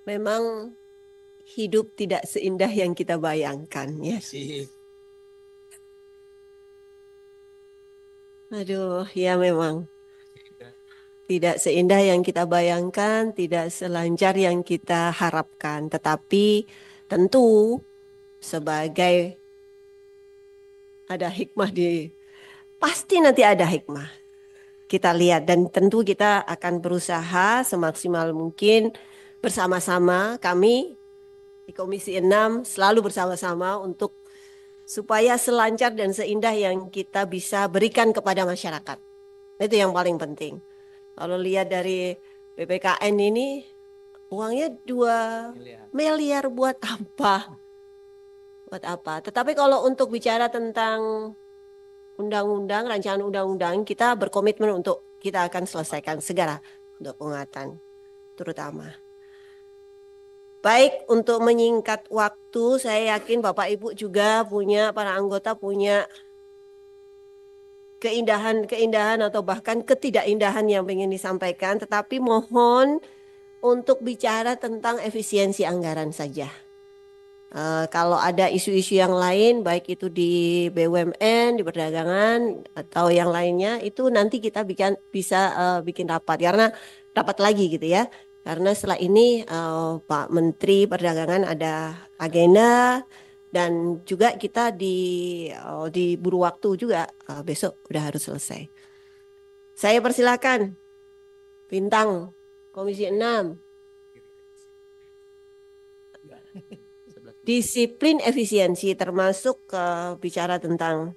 Memang hidup tidak seindah yang kita bayangkan ya. Aduh, ya memang tidak seindah yang kita bayangkan, tidak selancar yang kita harapkan. Tetapi tentu sebagai ada hikmah pasti nanti ada hikmah. Kita lihat dan tentu kita akan berusaha semaksimal mungkin bersama-sama kami di Komisi 6 selalu bersama-sama untuk supaya selancar dan seindah yang kita bisa berikan kepada masyarakat. Itu yang paling penting. Kalau lihat dari PPKN ini uangnya 2 miliar buat apa? Buat apa? Tetapi kalau untuk bicara tentang undang-undang, rancangan undang-undang, kita berkomitmen untuk kita akan selesaikan segera untuk penguatan terutama. Baik, untuk menyingkat waktu, saya yakin Bapak Ibu juga para anggota punya keindahan-keindahan atau bahkan ketidakindahan yang ingin disampaikan, tetapi mohon untuk bicara tentang efisiensi anggaran saja. Kalau ada isu-isu yang lain, baik itu di BUMN, di perdagangan, atau yang lainnya, itu nanti kita bisa bikin rapat, karena rapat lagi gitu ya. Karena setelah ini Pak Menteri Perdagangan ada agenda dan juga kita diburu waktu juga besok udah harus selesai. Saya persilakan Bintang Komisi 6. Disiplin efisiensi termasuk bicara tentang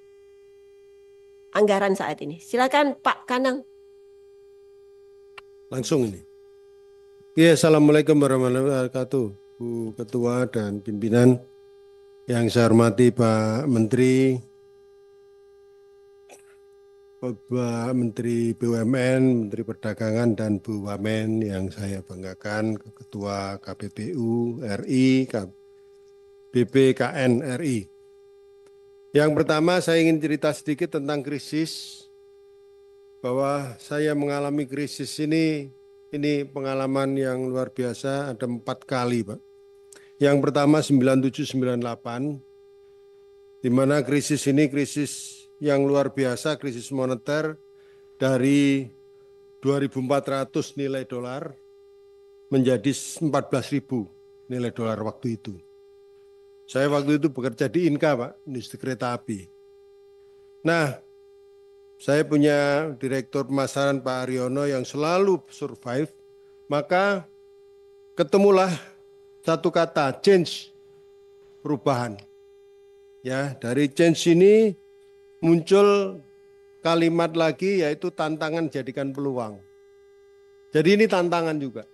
anggaran saat ini. Silakan Pak Kanang. Langsung ini. Ya, Assalamualaikum warahmatullahi wabarakatuh, Bu Ketua dan pimpinan. Yang saya hormati Pak Menteri, Pak Menteri BUMN, Menteri Perdagangan, dan Bu Wamen yang saya banggakan, Ketua KPPU RI, BPKN RI. Yang pertama saya ingin cerita sedikit tentang krisis, bahwa saya mengalami krisis ini pengalaman yang luar biasa, ada 4 kali Pak. Yang pertama 97-98, di mana krisis ini krisis yang luar biasa, krisis moneter dari 2.400 nilai dolar menjadi 14.000 nilai dolar waktu itu. Saya waktu itu bekerja di Inka Pak, industri kereta api. Nah, saya punya direktur pemasaran Pak Aryono yang selalu survive, maka ketemulah satu kata, change, perubahan. Ya, dari change ini muncul kalimat lagi yaitu tantangan jadikan peluang. Jadi ini tantangan juga.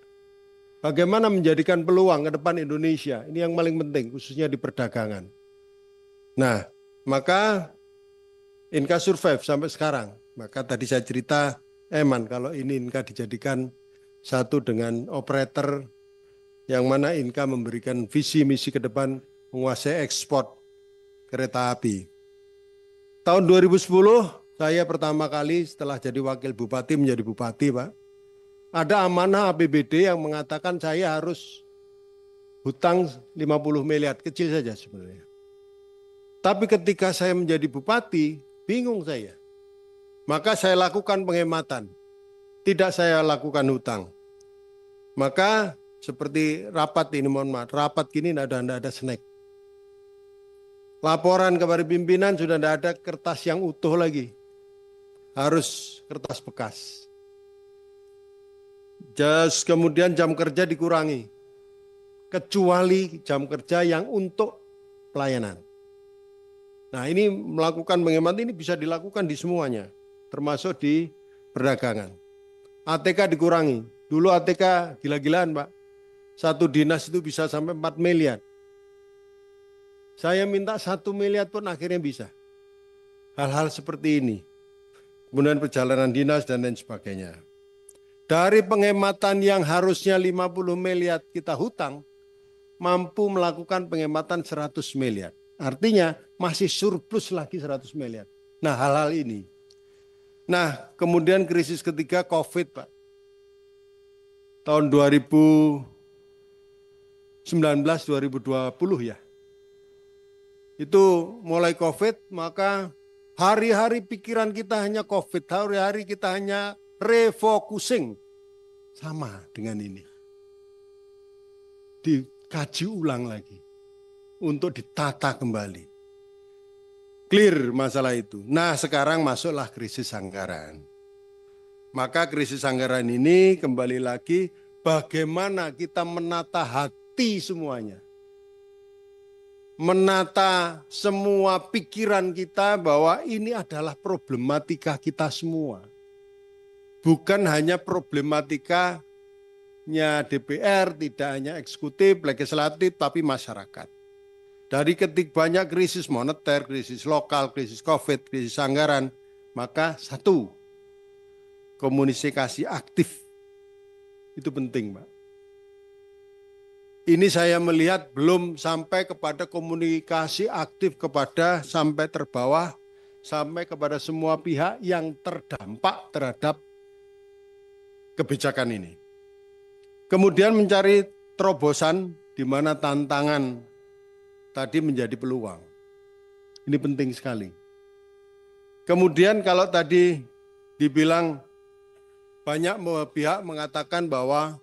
Bagaimana menjadikan peluang ke depan Indonesia, ini yang paling penting khususnya di perdagangan. Nah, maka Inka survive sampai sekarang. Maka tadi saya cerita, Eman, kalau ini Inka dijadikan satu dengan operator yang mana Inka memberikan visi misi ke depan menguasai ekspor kereta api. Tahun 2010 saya pertama kali setelah jadi wakil bupati menjadi bupati Pak. Ada amanah APBD yang mengatakan saya harus hutang 50 miliar, kecil saja sebenarnya. Tapi ketika saya menjadi bupati, bingung saya. Maka saya lakukan penghematan. Tidak saya lakukan hutang. Maka seperti rapat ini, mohon maaf, rapat gini tidak ada snack. Laporan kepada pimpinan sudah tidak ada kertas yang utuh lagi. Harus kertas bekas. Kemudian jam kerja dikurangi. Kecuali jam kerja yang untuk pelayanan. Nah ini melakukan penghematan ini bisa dilakukan di semuanya. Termasuk di perdagangan. ATK dikurangi. Dulu ATK gila-gilaan Pak. Satu dinas itu bisa sampai 4 miliar. Saya minta 1 miliar pun akhirnya bisa. Hal-hal seperti ini. Kemudian perjalanan dinas dan lain sebagainya. Dari penghematan yang harusnya 50 miliar kita hutang, mampu melakukan penghematan 100 miliar. Artinya masih surplus lagi 100 miliar. Nah hal-hal ini. Nah kemudian krisis ketiga COVID Pak. Tahun 2020 2020 ya. Itu mulai COVID, maka hari-hari pikiran kita hanya COVID, hari-hari kita hanya refocusing. Sama dengan ini. Dikaji ulang lagi, untuk ditata kembali. Clear masalah itu. Nah sekarang masuklah krisis anggaran. Maka krisis anggaran ini kembali lagi bagaimana kita menata hati semuanya. Menata semua pikiran kita bahwa ini adalah problematika kita semua. Bukan hanya problematikanya DPR, tidak hanya eksekutif, legislatif, tapi masyarakat. Dari banyak krisis moneter, krisis lokal, krisis COVID, krisis anggaran, maka satu, komunikasi aktif. Itu penting, Pak. Ini saya melihat belum sampai kepada komunikasi aktif kepada sampai terbawah, sampai kepada semua pihak yang terdampak terhadap kebijakan ini. Kemudian mencari terobosan di mana tantangan tadi menjadi peluang. Ini penting sekali. Kemudian kalau tadi dibilang banyak pihak mengatakan bahwa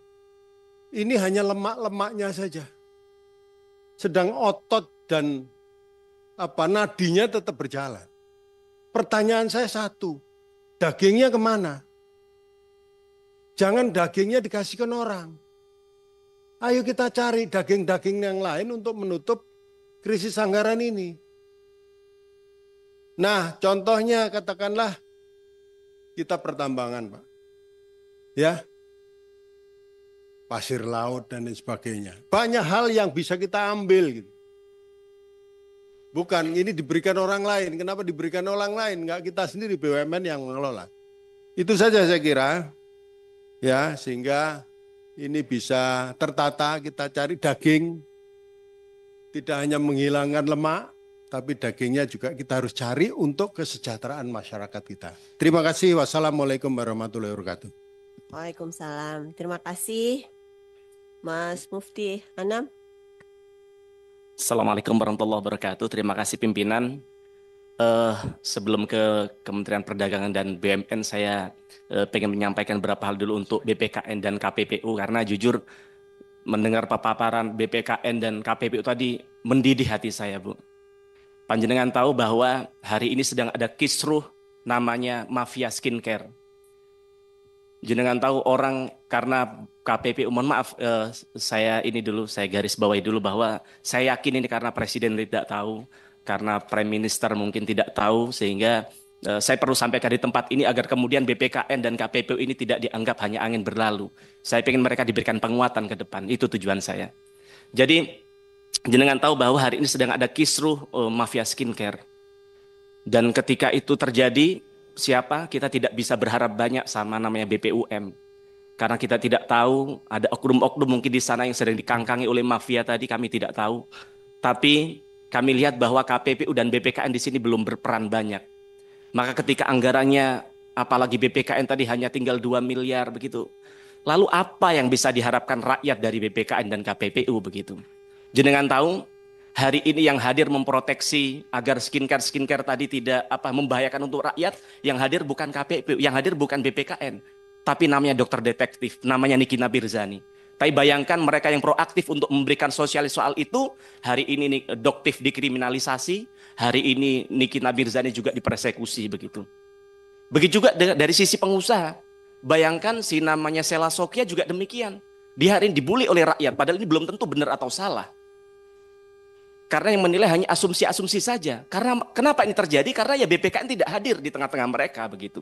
ini hanya lemak-lemaknya saja. Sedang otot dan nadinya tetap berjalan. Pertanyaan saya satu, dagingnya kemana? Jangan dagingnya dikasihkan orang. Ayo kita cari daging-daging yang lain untuk menutup krisis anggaran ini. Nah, contohnya katakanlah kita pertambangan, Pak. Ya, pasir laut dan lain sebagainya. Banyak hal yang bisa kita ambil gitu. Bukan ini diberikan orang lain. Kenapa diberikan orang lain? Enggak kita sendiri BUMN yang mengelola. Itu saja saya kira. Ya, sehingga ini bisa tertata, kita cari daging. Tidak hanya menghilangkan lemak, tapi dagingnya juga kita harus cari untuk kesejahteraan masyarakat kita. Terima kasih. Wassalamualaikum warahmatullahi wabarakatuh. Waalaikumsalam. Terima kasih. Mas Mufti Anam. Assalamualaikum warahmatullahi wabarakatuh. Terima kasih pimpinan. Sebelum ke Kementerian Perdagangan dan BUMN, saya pengen menyampaikan beberapa hal dulu untuk BPKN dan KPPU, karena jujur mendengar paparan BPKN dan KPPU tadi mendidih hati saya, Bu. Panjenengan tahu bahwa hari ini sedang ada kisruh namanya mafia skincare. Jenengan tahu orang karena KPPU, mohon maaf saya garis bawahi dulu bahwa saya yakin ini karena Presiden tidak tahu, karena Prime Minister mungkin tidak tahu, sehingga saya perlu sampaikan di tempat ini agar kemudian BPKN dan KPPU ini tidak dianggap hanya angin berlalu. Saya ingin mereka diberikan penguatan ke depan, itu tujuan saya. Jadi jenengan tahu bahwa hari ini sedang ada kisruh mafia skincare. Dan ketika itu terjadi, kita tidak bisa berharap banyak sama namanya BPUM. Karena kita tidak tahu, ada oknum-oknum mungkin di sana yang sedang dikangkangi oleh mafia tadi, kami tidak tahu. Tapi kami lihat bahwa KPPU dan BPKN di sini belum berperan banyak. Maka ketika anggarannya, apalagi BPKN tadi hanya tinggal 2 miliar begitu. Lalu apa yang bisa diharapkan rakyat dari BPKN dan KPPU begitu? Jenengan tahu, hari ini yang hadir memproteksi agar skincare tadi tidak membahayakan untuk rakyat, yang hadir bukan KPPU, yang hadir bukan BPKN, tapi namanya dokter detektif, namanya Niki Nabirzani. Tapi bayangkan mereka yang proaktif untuk memberikan sosialis soal itu, hari ini doktif dikriminalisasi, hari ini Niki Nabirzani juga dipersekusi begitu. Begitu juga dari sisi pengusaha. Bayangkan si namanya Sela Sokya juga demikian. Dia hari ini dibully oleh rakyat, padahal ini belum tentu benar atau salah. Karena yang menilai hanya asumsi-asumsi saja. Karena kenapa ini terjadi? Karena ya BPKN tidak hadir di tengah-tengah mereka begitu.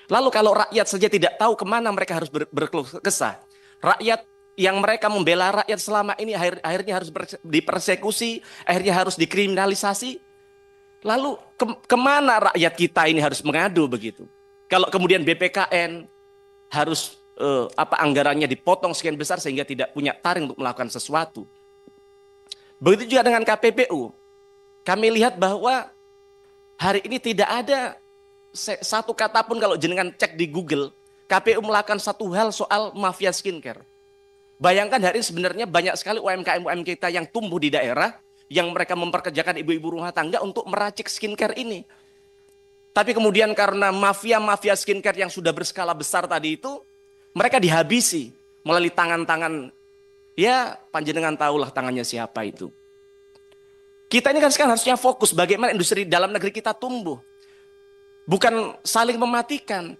Lalu kalau rakyat saja tidak tahu kemana mereka harus berkeluh kesah. Rakyat yang mereka membela rakyat selama ini akhirnya harus dipersekusi, akhirnya harus dikriminalisasi. Lalu kemana rakyat kita ini harus mengadu begitu? Kalau kemudian BPKN harus anggarannya dipotong sekian besar sehingga tidak punya taring untuk melakukan sesuatu. Begitu juga dengan KPPU. Kami lihat bahwa hari ini tidak ada satu kata pun kalau jenengan cek di Google, KPU melakukan satu hal soal mafia skincare. Bayangkan hari ini sebenarnya banyak sekali UMKM kita yang tumbuh di daerah, yang mereka memperkerjakan ibu-ibu rumah tangga untuk meracik skincare ini. Tapi kemudian karena mafia-mafia skincare yang sudah berskala besar tadi itu, mereka dihabisi melalui tangan-tangan, ya panjenengan tahulah tangannya siapa itu. Kita ini kan sekarang harusnya fokus bagaimana industri dalam negeri kita tumbuh. Bukan saling mematikan.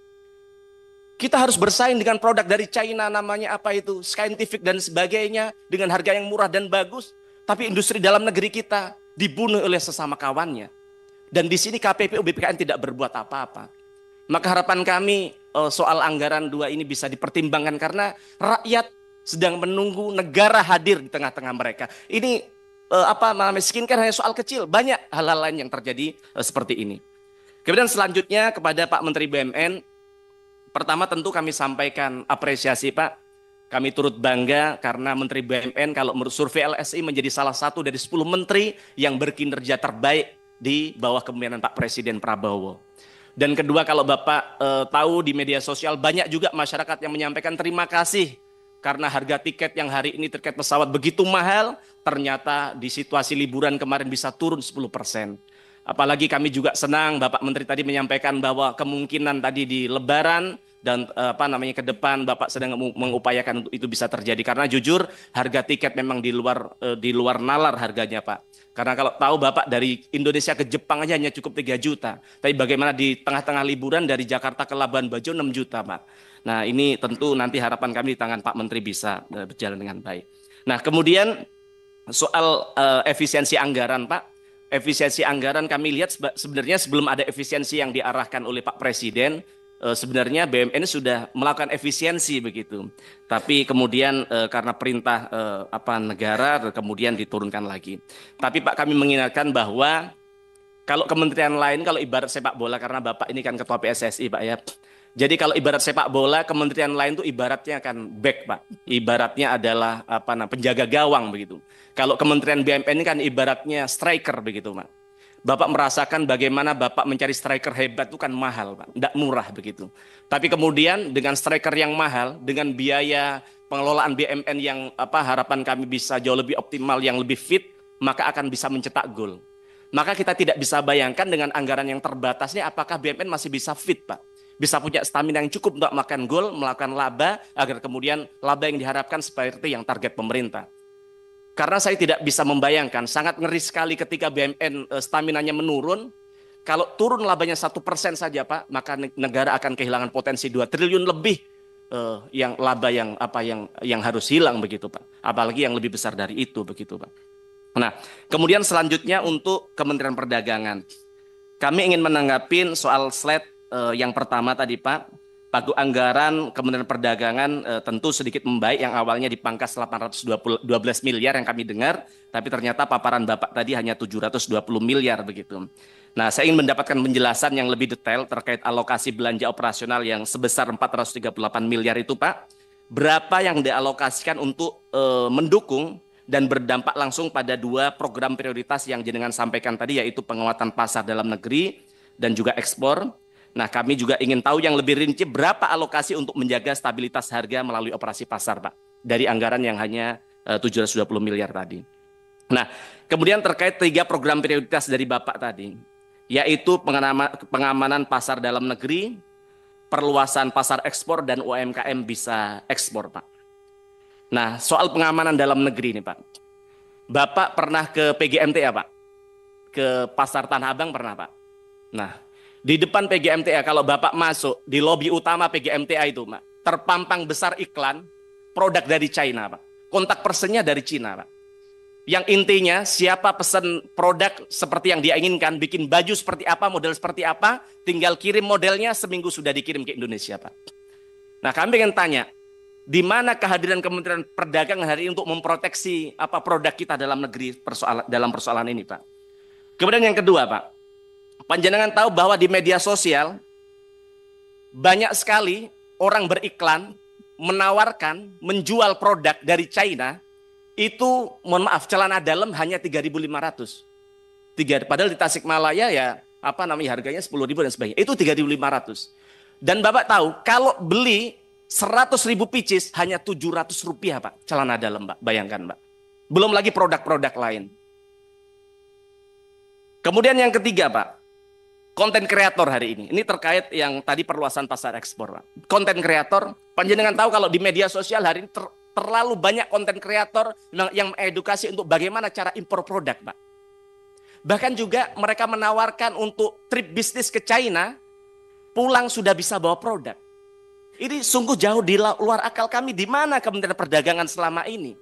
Kita harus bersaing dengan produk dari China, namanya apa itu, scientific dan sebagainya, dengan harga yang murah dan bagus. Tapi industri dalam negeri kita dibunuh oleh sesama kawannya. Dan di sini KPPU BPKN tidak berbuat apa-apa. Maka harapan kami soal anggaran 2 ini bisa dipertimbangkan karena rakyat sedang menunggu negara hadir di tengah-tengah mereka. Ini skincare hanya soal kecil, banyak hal-hal lain yang terjadi seperti ini. Kemudian selanjutnya kepada Pak Menteri BUMN, pertama tentu kami sampaikan apresiasi Pak. Kami turut bangga karena Menteri BUMN kalau menurut survei LSI menjadi salah satu dari 10 menteri yang berkinerja terbaik di bawah kepemimpinan Pak Presiden Prabowo. Dan kedua, kalau Bapak tahu di media sosial banyak juga masyarakat yang menyampaikan terima kasih karena harga tiket yang hari ini terkait pesawat begitu mahal, ternyata di situasi liburan kemarin bisa turun 10%. Apalagi kami juga senang Bapak Menteri tadi menyampaikan bahwa kemungkinan tadi di Lebaran dan ke depan Bapak sedang mengupayakan untuk itu bisa terjadi karena jujur harga tiket memang di luar nalar harganya Pak. Karena kalau tahu Bapak dari Indonesia ke Jepang aja hanya cukup 3 juta. Tapi bagaimana di tengah-tengah liburan dari Jakarta ke Labuan Bajo 6 juta Pak. Nah ini tentu nanti harapan kami di tangan Pak Menteri bisa berjalan dengan baik. Nah kemudian soal efisiensi anggaran Pak. Efisiensi anggaran kami lihat sebenarnya sebelum ada efisiensi yang diarahkan oleh Pak Presiden, sebenarnya BUMN sudah melakukan efisiensi begitu. Tapi kemudian karena perintah negara kemudian diturunkan lagi. Tapi Pak kami mengingatkan bahwa kalau kementerian lain, kalau ibarat sepak bola, karena Bapak ini kan ketua PSSI Pak ya. Jadi kalau ibarat sepak bola, kementerian lain itu ibaratnya kan back Pak. Ibaratnya adalah penjaga gawang begitu. Kalau kementerian BUMN ini kan ibaratnya striker begitu Pak. Bapak merasakan bagaimana Bapak mencari striker hebat itu kan mahal Pak, tidak murah begitu. Tapi kemudian dengan striker yang mahal, dengan biaya pengelolaan BUMN yang harapan kami bisa jauh lebih optimal, yang lebih fit, maka akan bisa mencetak gol. Maka kita tidak bisa bayangkan dengan anggaran yang terbatasnya apakah BUMN masih bisa fit Pak. Bisa punya stamina yang cukup untuk melakukan gol, melakukan laba, agar kemudian laba yang diharapkan seperti yang target pemerintah. Karena saya tidak bisa membayangkan, sangat ngeri sekali ketika BUMN staminanya menurun. Kalau turun labanya 1% saja Pak, maka negara akan kehilangan potensi 2 triliun lebih yang laba yang harus hilang begitu Pak. Apalagi yang lebih besar dari itu begitu Pak. Nah, kemudian selanjutnya untuk Kementerian Perdagangan. Kami ingin menanggapi soal slide yang pertama tadi Pak. Pagu anggaran Kementerian Perdagangan tentu sedikit membaik, yang awalnya dipangkas 812 miliar yang kami dengar, tapi ternyata paparan Bapak tadi hanya 720 miliar begitu. Nah, saya ingin mendapatkan penjelasan yang lebih detail terkait alokasi belanja operasional yang sebesar 438 miliar itu Pak. Berapa yang dialokasikan untuk mendukung dan berdampak langsung pada 2 program prioritas yang jenengan sampaikan tadi, yaitu penguatan pasar dalam negeri dan juga ekspor. Nah, kami juga ingin tahu yang lebih rinci berapa alokasi untuk menjaga stabilitas harga melalui operasi pasar, Pak, dari anggaran yang hanya 720 miliar tadi. Nah, kemudian terkait 3 program prioritas dari Bapak tadi, yaitu pengamanan pasar dalam negeri, perluasan pasar ekspor, dan UMKM bisa ekspor, Pak. Nah, soal pengamanan dalam negeri nih, Pak. Bapak pernah ke PGMTA, Pak? Ke Pasar Tanah Abang pernah, Pak? Nah, di depan PGMTA, kalau Bapak masuk di lobi utama PGMTA itu, Pak, terpampang besar iklan produk dari China, Pak. Kontak personnya dari Cina, Pak. Yang intinya siapa pesan produk seperti yang dia inginkan, bikin baju seperti apa, model seperti apa, tinggal kirim modelnya, seminggu sudah dikirim ke Indonesia, Pak. Nah, kami ingin tanya, di mana kehadiran Kementerian Perdagangan hari ini untuk memproteksi produk kita dalam negeri dalam persoalan ini, Pak? Kemudian yang kedua, Pak. Panjenengan tahu bahwa di media sosial banyak sekali orang beriklan menawarkan menjual produk dari China itu, mohon maaf, celana dalam hanya 3.500. Padahal di Tasikmalaya ya harganya 10.000 dan sebagainya. Itu 3.500. Dan Bapak tahu kalau beli 100.000 pieces hanya Rp700 Pak, celana dalam Pak, bayangkan Pak. Belum lagi produk-produk lain. Kemudian yang ketiga Pak, konten kreator hari ini. Ini terkait yang tadi perluasan pasar ekspor Pak. Konten kreator, panjenengan tahu kalau di media sosial hari ini terlalu banyak konten kreator yang mengedukasi untuk bagaimana cara impor produk Pak. Bahkan juga mereka menawarkan untuk trip bisnis ke China, pulang sudah bisa bawa produk. Ini sungguh jauh di luar akal kami. Di mana Kementerian Perdagangan selama ini?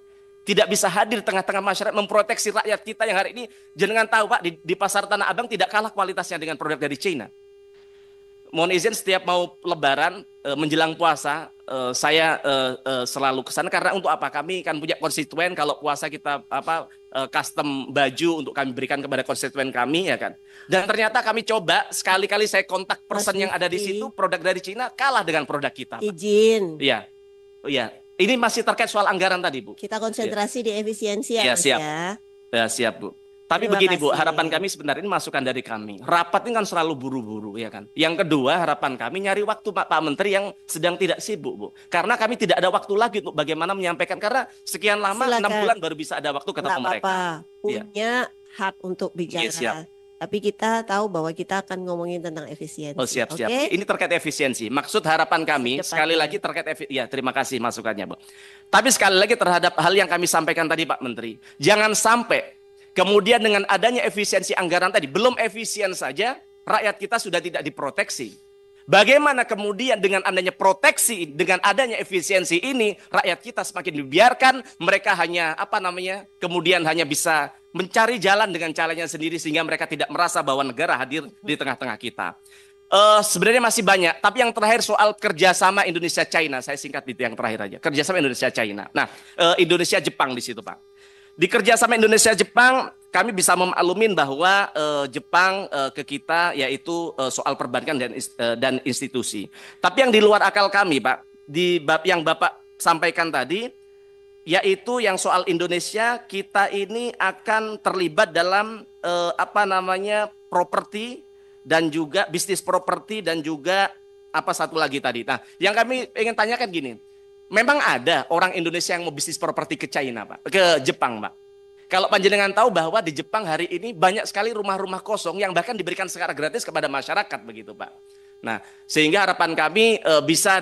Tidak bisa hadir tengah-tengah masyarakat memproteksi rakyat kita yang hari ini. Jenengan tahu Pak, di pasar Tanah Abang tidak kalah kualitasnya dengan produk dari China. Mohon izin setiap mau lebaran menjelang puasa saya selalu ke sana karena untuk apa? Kami kan punya konstituen, kalau puasa kita custom baju untuk kami berikan kepada konstituen kami ya kan. Dan ternyata kami coba sekali-kali saya kontak person yang ada di situ, produk dari Cina kalah dengan produk kita Pak. Izin. Iya. Iya. Ini masih terkait soal anggaran tadi Bu. Kita konsentrasi di efisiensi ya, Ya, Mas siap. ya. Ya, siap Bu. Tapi Terima begini Bu, kasih. harapan kami sebenarnya ini masukan dari kami. Rapat ini kan selalu buru-buru ya kan. Yang kedua, harapan kami nyari waktu Pak Menteri yang sedang tidak sibuk Bu. Karena kami tidak ada waktu lagi untuk bagaimana menyampaikan. Karena sekian lama, Silakan. 6 bulan baru bisa ada waktu ketemu Nggak mereka. apa-apa, punya hak untuk bicara. Iya, siap. Tapi kita tahu bahwa kita akan ngomongin tentang efisiensi. Oh siap, siap. Oke? Ini terkait efisiensi. Maksud harapan kami, Secepatnya. sekali lagi terkait ya terima kasih masukannya Bu. Tapi sekali lagi terhadap hal yang kami sampaikan tadi Pak Menteri. Jangan sampai kemudian dengan adanya efisiensi anggaran tadi, belum efisien saja, rakyat kita sudah tidak diproteksi. Bagaimana kemudian dengan adanya proteksi, dengan adanya efisiensi ini, rakyat kita semakin dibiarkan, mereka hanya kemudian hanya bisa mencari jalan dengan caranya sendiri sehingga mereka tidak merasa bahwa negara hadir di tengah-tengah kita. Sebenarnya masih banyak, tapi yang terakhir soal kerjasama Indonesia-China, saya singkat di yang terakhir aja, kerjasama Indonesia-China. Nah, Indonesia-Jepang di situ Pak. Di kerjasama Indonesia-Jepang, kami bisa memaklumin bahwa Jepang ke kita yaitu soal perbankan dan institusi. Tapi yang di luar akal kami Pak, di bab yang Bapak sampaikan tadi, yaitu yang soal Indonesia, kita ini akan terlibat dalam properti dan juga bisnis properti dan juga satu lagi tadi. Nah, yang kami ingin tanyakan gini, memang ada orang Indonesia yang mau bisnis properti ke China Pak, ke Jepang Pak. Kalau panjenengan tahu bahwa di Jepang hari ini banyak sekali rumah-rumah kosong yang bahkan diberikan secara gratis kepada masyarakat begitu Pak. Nah, sehingga harapan kami bisa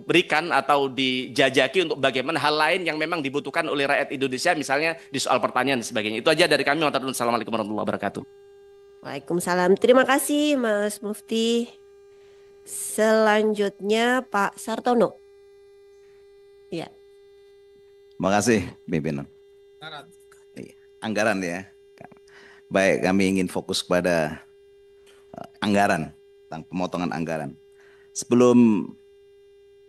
berikan atau dijajaki untuk bagaimana hal lain yang memang dibutuhkan oleh rakyat Indonesia, misalnya di soal pertanian dan sebagainya. Itu aja dari kami. Wassalamualaikum warahmatullahi wabarakatuh. Waalaikumsalam. Terima kasih Mas Mufti. Selanjutnya Pak Sartono. Ya. Terima kasih pimpinan. Anggaran ya. Baik, kami ingin fokus pada anggaran, tentang pemotongan anggaran. Sebelum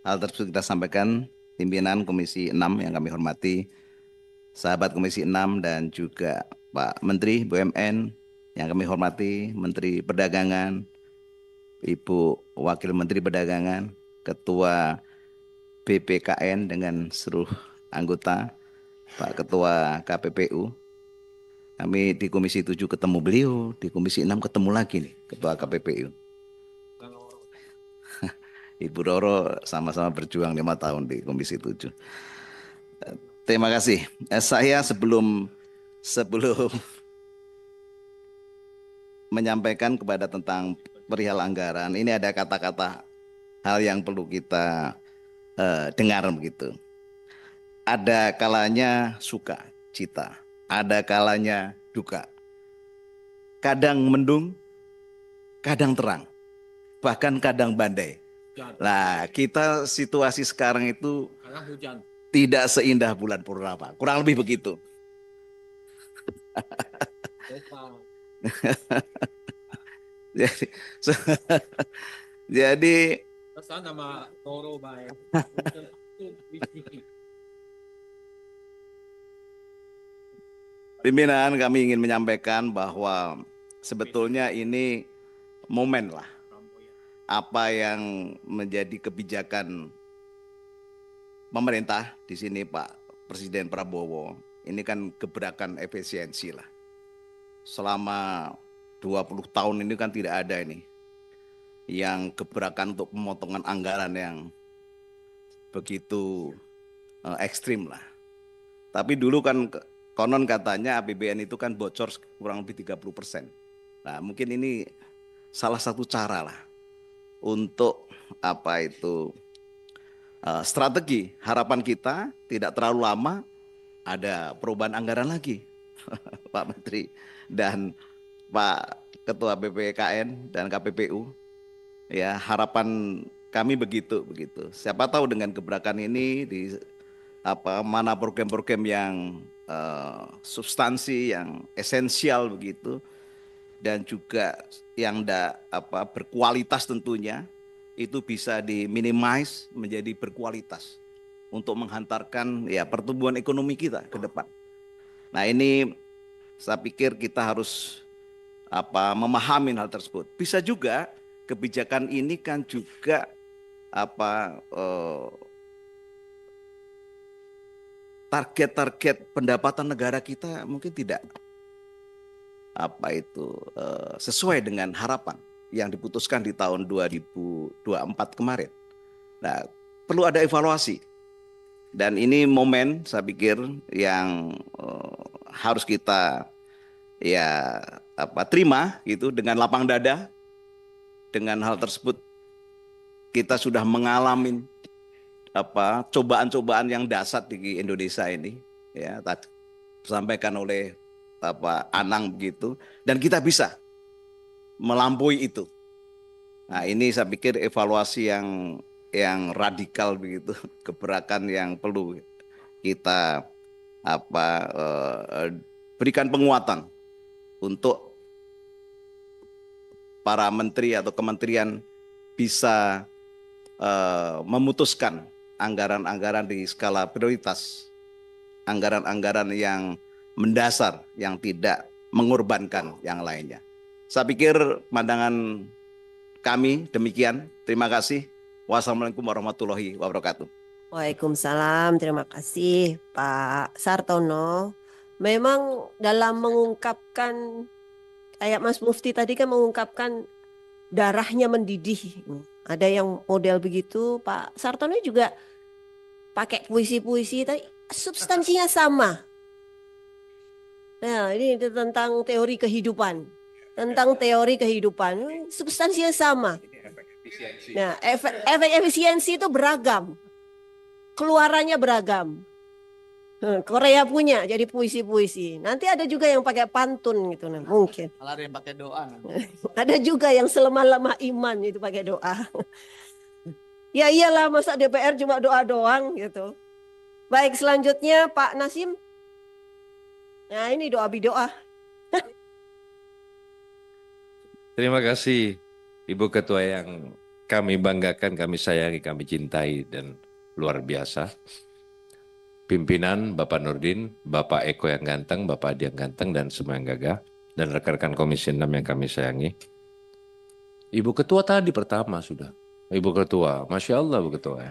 hal tersebut kita sampaikan, pimpinan Komisi 6 yang kami hormati, sahabat Komisi 6 dan juga Pak Menteri BUMN yang kami hormati, Menteri Perdagangan, Ibu Wakil Menteri Perdagangan, Ketua BPKN dengan seluruh anggota, Pak Ketua KPPU. Kami di Komisi 7 ketemu beliau, di Komisi 6 ketemu lagi nih Ketua KPPU. Ibu Roro sama-sama berjuang 5 tahun di Komisi 7. Terima kasih. Saya sebelum menyampaikan kepada tentang perihal anggaran, ini ada kata-kata hal yang perlu kita dengar begitu. Ada kalanya suka, cita. Ada kalanya duka. Kadang mendung, kadang terang. Bahkan kadang badai. Nah, kita situasi sekarang itu tidak seindah bulan purnama. Kurang lebih begitu. Jadi pimpinan, kami ingin menyampaikan bahwa sebetulnya ini momen lah. Apa yang menjadi kebijakan pemerintah di sini Pak Presiden Prabowo, ini kan gebrakan efisiensi lah. Selama 20 tahun ini kan tidak ada ini yang gebrakan untuk pemotongan anggaran yang begitu ekstrim lah. Tapi dulu kan konon katanya APBN itu kan bocor kurang lebih 30%. Nah, mungkin ini salah satu cara lah untuk strategi. Harapan kita tidak terlalu lama ada perubahan anggaran lagi, Pak Menteri dan Pak Ketua BPKN dan KPPU. Ya, harapan kami begitu. Siapa tahu dengan gebrakan ini di mana program-program yang substansi, yang esensial begitu, dan juga yang berkualitas tentunya itu bisa diminimize menjadi berkualitas untuk menghantarkan ya pertumbuhan ekonomi kita ke depan. Nah, ini saya pikir kita harus memahami hal tersebut. Bisa juga kebijakan ini kan juga target-target pendapatan negara kita mungkin tidak sesuai dengan harapan yang diputuskan di tahun 2024 kemarin. Nah, perlu ada evaluasi. Dan ini momen saya pikir yang harus kita terima gitu dengan lapang dada. Dengan hal tersebut kita sudah mengalami cobaan-cobaan yang dahsyat di Indonesia ini, ya tadi disampaikan oleh Anang begitu, dan kita bisa melampaui itu. Nah, ini saya pikir evaluasi yang radikal begitu, gebrakan yang perlu kita berikan penguatan untuk para menteri atau kementerian bisa memutuskan anggaran-anggaran di skala prioritas, anggaran-anggaran yang mendasar, yang tidak mengorbankan yang lainnya. Saya pikir pandangan kami demikian. Terima kasih. Wassalamualaikum warahmatullahi wabarakatuh. Waalaikumsalam, terima kasih Pak Sartono. Memang dalam mengungkapkan, kayak Mas Mufti tadi kan mengungkapkan darahnya mendidih. Ada yang model begitu, Pak Sartono juga pakai puisi-puisi, tapi substansinya sama. Nah, ini tentang teori kehidupan. Tentang teori kehidupan, substansinya sama. Nah, efek efisiensi itu beragam. Keluarannya beragam. Korea punya jadi puisi-puisi. Nanti ada juga yang pakai pantun gitu, nah, mungkin. Ada yang pakai doa. Ada juga yang selemah-lemah iman itu pakai doa. Ya iyalah, masa DPR cuma doa doang gitu. Baik, selanjutnya Pak Nasim. Nah, ini doa bidoa. Terima kasih Ibu Ketua yang kami banggakan, kami sayangi, kami cintai dan luar biasa. Pimpinan Bapak Nurdin, Bapak Eko yang ganteng, Bapak Adi yang ganteng, dan semua yang gagah, dan rekan-rekan Komisi 6 yang kami sayangi. Ibu Ketua tadi pertama sudah. Ibu Ketua, Masya Allah Ibu Ketua.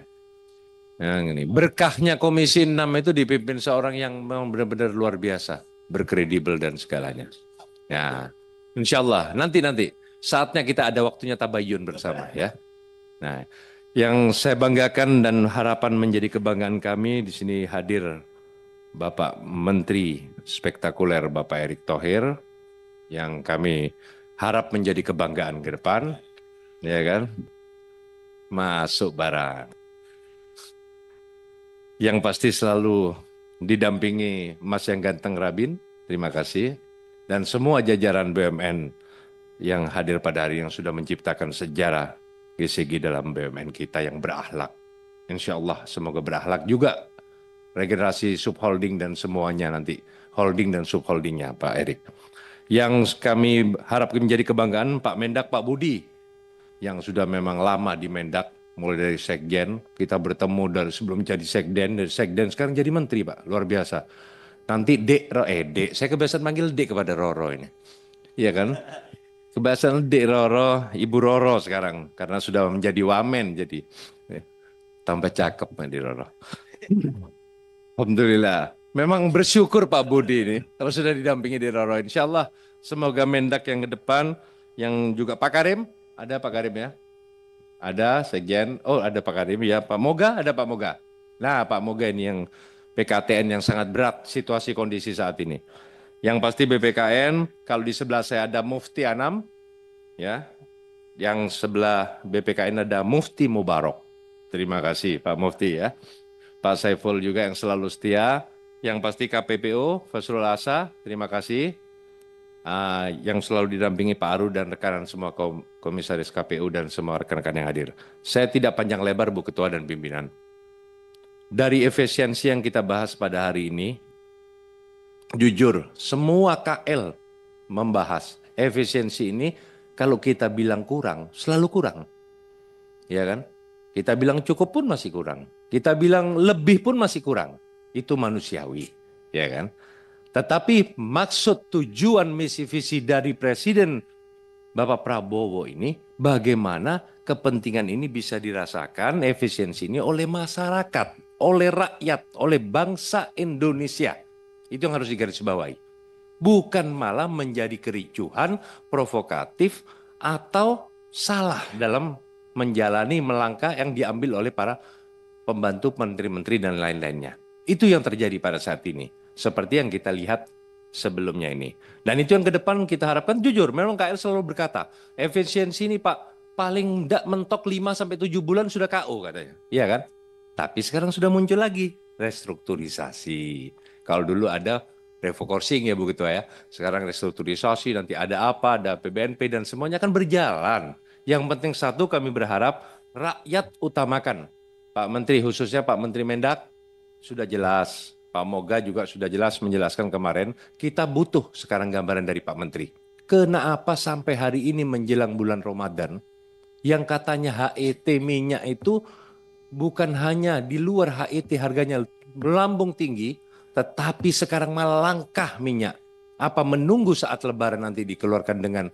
Yang ini, berkahnya Komisi 6 itu dipimpin seorang yang memang benar-benar luar biasa, berkredibel dan segalanya. Ya, insya Allah nanti saatnya kita ada waktunya tabayun bersama ya. Nah, yang saya banggakan dan harapan menjadi kebanggaan kami di sini hadir Bapak Menteri spektakuler Bapak Erick Thohir yang kami harap menjadi kebanggaan ke depan, ya kan? Masuk barang. Yang pasti selalu didampingi Mas yang ganteng Rabin, terima kasih, dan semua jajaran BUMN yang hadir pada hari yang sudah menciptakan sejarah GCG dalam BUMN kita yang berakhlak. Insya Allah semoga berakhlak juga regenerasi subholding dan semuanya nanti, holding dan subholdingnya Pak Erick. Yang kami harap menjadi kebanggaan Pak Mendak, Pak Budi, yang sudah memang lama di Mendak, mulai dari Sekjen, kita bertemu dari sebelum jadi Sekden, dari Sekden sekarang jadi Menteri Pak, luar biasa. Nanti Dek, saya kebiasaan manggil Dek kepada Roro ini, iya kan? Kebiasaan Dek Roro, Ibu Roro sekarang, karena sudah menjadi wamen, jadi tambah cakep di Roro. Alhamdulillah, memang bersyukur Pak Budi ini, kalau sudah didampingi di Roro, insya Allah semoga Mendak yang ke depan, yang juga Pak Karim, ada Pak Karim ya? Ada Sekjen, oh ada Pak Kadim ya, Pak Moga, ada Pak Moga. Nah Pak Moga ini yang PKTN yang sangat berat situasi kondisi saat ini. Yang pasti BPKN, kalau di sebelah saya ada Mufti Anam, ya, yang sebelah BPKN ada Mufti Mubarok. Terima kasih Pak Mufti ya. Pak Saiful juga yang selalu setia. Yang pasti KPPO, Fasrul Asa, terima kasih. Yang selalu didampingi Pak Aru dan rekan semua komisaris KPU dan semua rekan-rekan yang hadir. Saya tidak panjang lebar Bu Ketua dan pimpinan. Dari efisiensi yang kita bahas pada hari ini, jujur semua KL membahas efisiensi ini. Kalau kita bilang kurang, selalu kurang. Ya kan? Kita bilang cukup pun masih kurang. Kita bilang lebih pun masih kurang. Itu manusiawi, ya kan? Tetapi maksud tujuan misi visi dari Presiden Bapak Prabowo ini, bagaimana kepentingan ini bisa dirasakan efisiensi ini oleh masyarakat, oleh rakyat, oleh bangsa Indonesia. Itu yang harus digarisbawahi. Bukan malah menjadi kericuhan, provokatif, atau salah dalam menjalani melangkah yang diambil oleh para pembantu menteri-menteri dan lain-lainnya. Itu yang terjadi pada saat ini. Seperti yang kita lihat sebelumnya ini. Dan itu yang ke depan kita harapkan jujur. Memang KL selalu berkata, efisiensi ini Pak, paling tidak mentok 5-7 bulan sudah KO katanya. Iya kan? Tapi sekarang sudah muncul lagi restrukturisasi. Kalau dulu ada refocusing ya Bu Ketua ya. Sekarang restrukturisasi, nanti ada apa, ada PBNP dan semuanya akan berjalan. Yang penting satu, kami berharap rakyat utamakan. Pak Menteri, khususnya Pak Menteri Mendak, sudah jelas. Pak Moga juga sudah jelas menjelaskan kemarin, kita butuh sekarang gambaran dari Pak Menteri. Kenapa sampai hari ini menjelang bulan Ramadan, yang katanya HET minyak itu bukan hanya di luar HET harganya melambung tinggi, tetapi sekarang malah langkah minyak. Apa menunggu saat lebaran nanti dikeluarkan dengan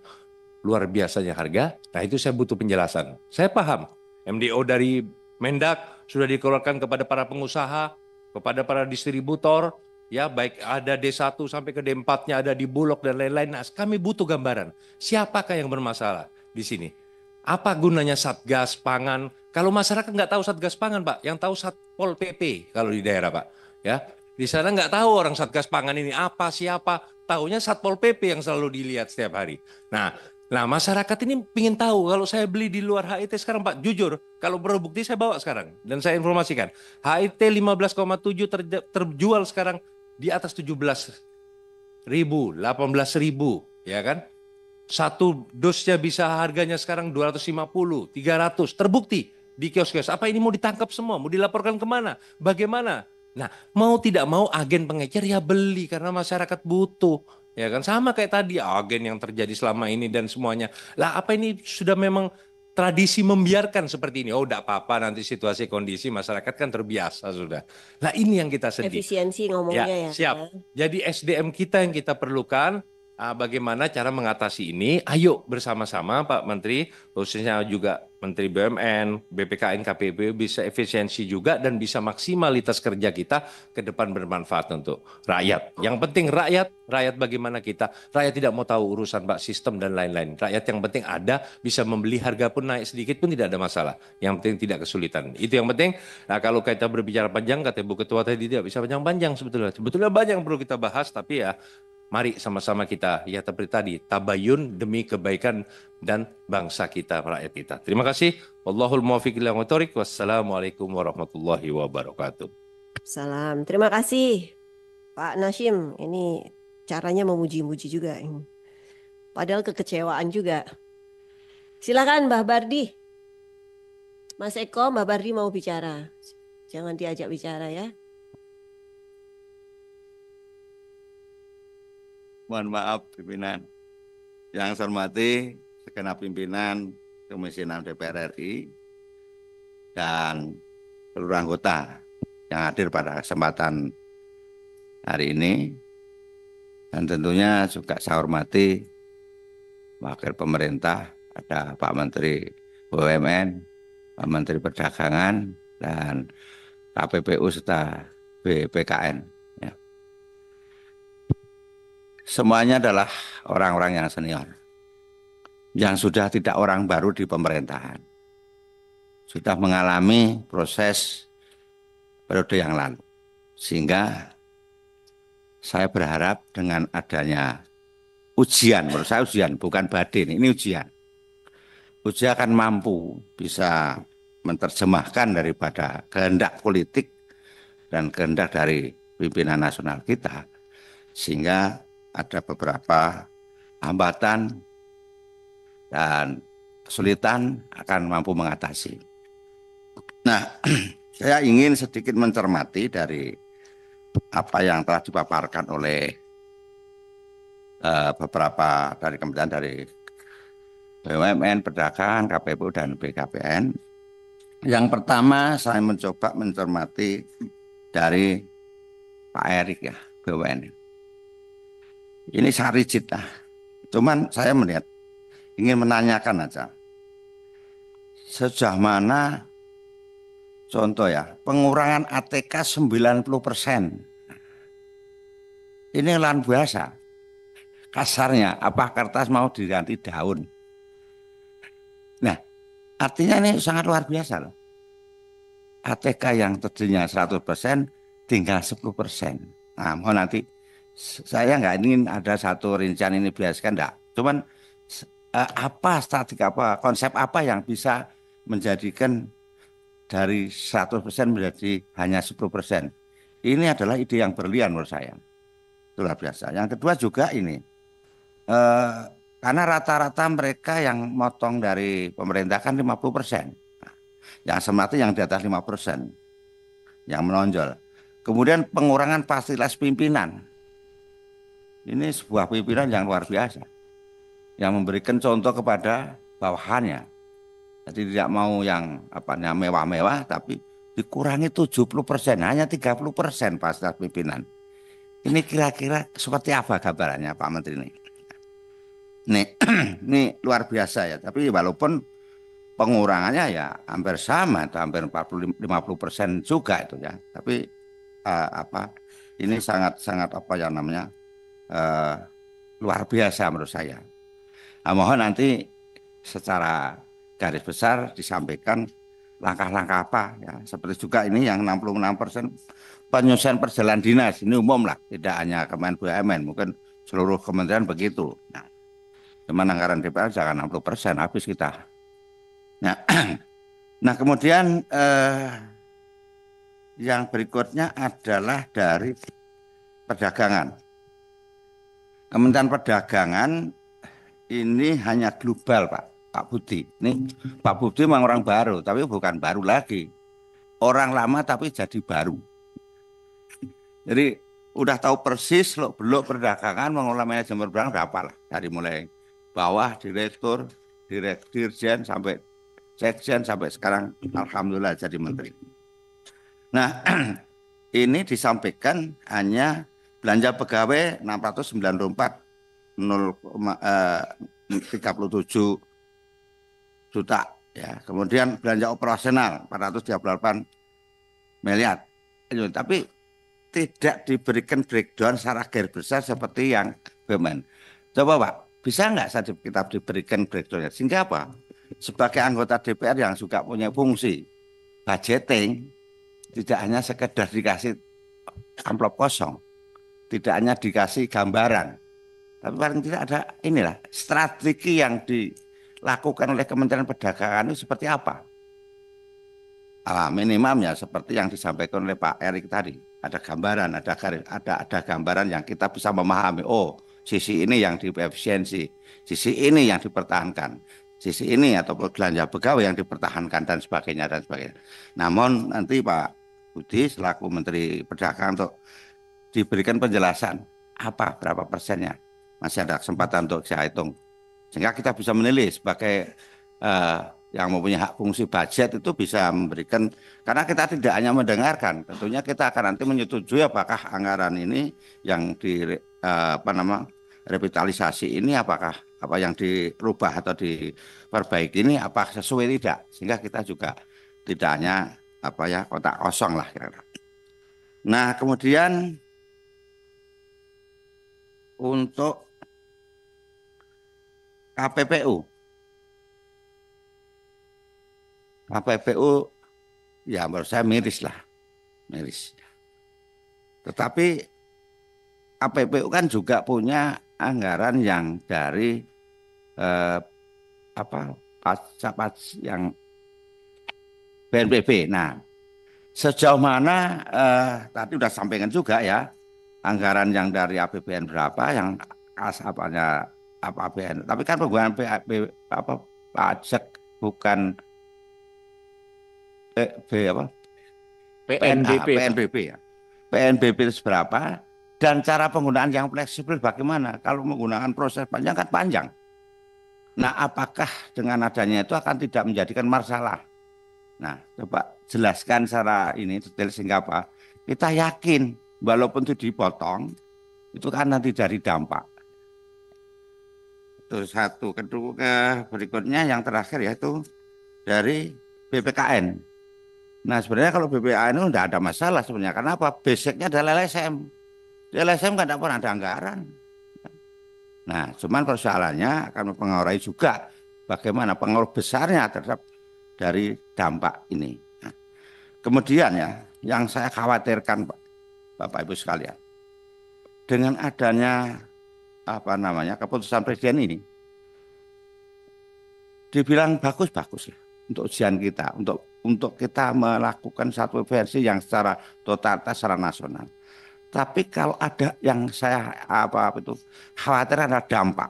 luar biasanya harga? Nah itu saya butuh penjelasan. Saya paham, MDO dari Mendak sudah dikeluarkan kepada para pengusaha, kepada para distributor, ya baik ada D1 sampai ke D4-nya, ada di Bulog dan lain-lain. Nah, kami butuh gambaran. Siapakah yang bermasalah di sini? Apa gunanya Satgas Pangan? Kalau masyarakat nggak tahu Satgas Pangan, Pak, yang tahu Satpol PP kalau di daerah, Pak. Ya, di sana nggak tahu orang Satgas Pangan ini apa, siapa. Tahunya Satpol PP yang selalu dilihat setiap hari. Nah, masyarakat ini ingin tahu, kalau saya beli di luar HIT sekarang Pak, jujur, kalau berbukti saya bawa sekarang. Dan saya informasikan, HIT 15,7 terjual sekarang di atas 17.000, 18.000, ya kan? Satu dosnya bisa harganya sekarang 250, 300, terbukti di kios-kios. Apa ini mau ditangkap semua, mau dilaporkan kemana, bagaimana? Nah, mau tidak mau agen pengecer ya beli karena masyarakat butuh. Ya kan sama kayak tadi agen yang terjadi selama ini dan semuanya. Lah apa ini sudah memang tradisi membiarkan seperti ini? Oh, enggak apa-apa, nanti situasi kondisi masyarakat kan terbiasa sudah. Lah ini yang kita sedih. Efisiensi ngomongnya ya. Siap. Jadi SDM kita yang kita perlukan. Bagaimana cara mengatasi ini? Ayo bersama-sama Pak Menteri, khususnya juga Menteri BUMN, BPKN, KPPU bisa efisiensi juga dan bisa maksimalitas kerja kita ke depan bermanfaat untuk rakyat. Yang penting rakyat bagaimana kita? Rakyat tidak mau tahu urusan Pak sistem dan lain-lain. Rakyat yang penting ada, bisa membeli, harga pun naik sedikit pun tidak ada masalah. Yang penting tidak kesulitan. Itu yang penting. Nah, kalau kita berbicara panjang, kata Bu Ketua tadi tidak bisa panjang-panjang sebetulnya. Sebetulnya banyak yang perlu kita bahas, tapi ya mari sama-sama kita, ya seperti tadi, tabayun demi kebaikan dan bangsa kita, rakyat kita. Terima kasih. Wallahul muwaffiq ila aqwamit thoriq. Wassalamualaikum warahmatullahi wabarakatuh. Salam. Terima kasih Pak Nasyim. Ini caranya memuji-muji juga. Padahal kekecewaan juga. Silakan Mbah Bardi. Mas Eko, Mbah Bardi mau bicara. Jangan diajak bicara ya. Mohon maaf pimpinan. Yang saya hormati segenap pimpinan Komisi 6 DPR RI dan seluruh anggota yang hadir pada kesempatan hari ini. Dan tentunya juga saya hormati Wakil Pemerintah, ada Pak Menteri BUMN, Pak Menteri Perdagangan, dan KPPU serta BPKN. Semuanya adalah orang-orang yang senior, yang sudah tidak orang baru di pemerintahan. sudah mengalami proses periode yang lalu. Sehingga saya berharap dengan adanya ujian, menurut saya ujian, bukan badai, ini ujian. Ujian akan mampu bisa menerjemahkan daripada kehendak politik dan kehendak dari pimpinan nasional kita, sehingga ada beberapa hambatan dan kesulitan akan mampu mengatasi. Nah, saya ingin sedikit mencermati dari apa yang telah dipaparkan oleh beberapa dari kementerian dari BUMN, Perdagangan, KPPU, dan BKPN. Yang pertama saya mencoba mencermati dari Pak Erik ya, BUMN. Ini sangat rigid lah. Cuman saya melihat, ingin menanyakan aja. Sejauh mana contoh ya, pengurangan ATK 90%. Ini lahan biasa. Kasarnya, apa kertas mau diganti daun. Nah, artinya ini sangat luar biasa loh. ATK yang tadinya 100% tinggal 10%. Nah, mohon nanti saya nggak ingin ada satu rincian ini biaskan enggak. Cuman apa strategi apa, konsep apa yang bisa menjadikan dari 100% menjadi hanya 10%. Ini adalah ide yang berlian menurut saya. Itu luar biasa. Yang kedua juga ini, karena rata-rata mereka yang motong dari pemerintah kan 50%. Yang semati yang di atas 5%. Yang menonjol. Kemudian pengurangan fasilitas pimpinan. Ini sebuah pimpinan yang luar biasa. Yang memberikan contoh kepada bawahannya. Jadi tidak mau yang mewah-mewah, tapi dikurangi 70%, hanya 30% fasilitas pimpinan. Ini kira-kira seperti apa gambarannya Pak Menteri ini? Ini luar biasa ya. Tapi walaupun pengurangannya ya hampir sama, itu hampir 40-50% juga itu ya. Tapi ini sangat luar biasa menurut saya. Mohon nanti secara garis besar disampaikan langkah-langkah apa ya. Seperti juga ini yang 66% penyelesaian perjalanan dinas, ini umum lah, tidak hanya Kementerian BUMN, mungkin seluruh kementerian begitu. Nah, cuman anggaran DPR jangan 60% habis kita. Nah kemudian yang berikutnya adalah dari perdagangan. Kementerian Perdagangan ini hanya global Pak Budi. Ini Pak Budi memang orang baru, tapi bukan baru lagi. Orang lama tapi jadi baru. Jadi udah tahu persis belok perdagangan mengelola manajemen perdagangan berapa lah. Dari mulai bawah direktur, dirjen sampai sekjen sampai sekarang alhamdulillah jadi menteri. Nah, ini disampaikan hanya belanja pegawai 694 0,37 juta ya. Kemudian belanja operasional 438 miliar. Tapi tidak diberikan breakdown secara garis besar seperti yang BUMN. Coba Pak, bisa nggak kita diberikan breakdownnya? Sehingga apa? Sebagai anggota DPR yang juga punya fungsi budgeting, tidak hanya sekedar dikasih amplop kosong, tidak hanya dikasih gambaran, tapi paling tidak ada inilah strategi yang dilakukan oleh Kementerian Perdagangan itu seperti apa? Minimumnya seperti yang disampaikan oleh Pak Erik tadi, ada gambaran, ada gambaran yang kita bisa memahami. Oh, sisi ini yang diefisiensi, sisi ini yang dipertahankan, sisi ini atau belanja pegawai yang dipertahankan dan sebagainya dan sebagainya. Namun nanti Pak Budi selaku Menteri Perdagangan untuk diberikan penjelasan berapa persennya, masih ada kesempatan untuk saya hitung sehingga kita bisa menilai sebagai yang mempunyai hak fungsi budget itu bisa memberikan, karena kita tidak hanya mendengarkan, tentunya kita akan nanti menyetujui apakah anggaran ini yang revitalisasi ini apakah apa yang dirubah atau diperbaiki ini apa sesuai tidak, sehingga kita juga tidak hanya kotak kosong lah kira-kira. Nah kemudian untuk KPPU KPPU ya menurut saya miris lah, miris. Tetapi KPPU kan juga punya anggaran yang dari pajak yang BNPB. Nah, sejauh mana tadi udah sampaikan juga ya, anggaran yang dari APBN berapa, yang apanya APBN. Tapi kan penggunaan pajak bukan PNBP. PNBP ya. PNBP itu berapa dan cara penggunaan yang fleksibel bagaimana? Kalau menggunakan proses panjang kan panjang. Nah, apakah dengan adanya itu akan tidak menjadikan masalah? Nah, coba jelaskan secara ini detail sehingga apa? Kita yakin walaupun itu dipotong, itu kan nanti dari dampak. Itu satu. Kedua, berikutnya yang terakhir yaitu dari BPKN. Nah, sebenarnya kalau BPKN itu tidak ada masalah sebenarnya. Kenapa? Basicnya adalah LSM. Di LSM kan tidak pernah ada anggaran. Nah, cuman persoalannya akan mempengaruhi juga bagaimana pengaruh besarnya terhadap dari dampak ini. Nah, kemudian ya, yang saya khawatirkan Bapak Ibu sekalian, dengan adanya keputusan Presiden ini, dibilang bagus-bagus ya untuk ujian kita, untuk kita melakukan satu versi yang secara totalitas secara nasional. Tapi kalau ada yang saya khawatir ada dampak.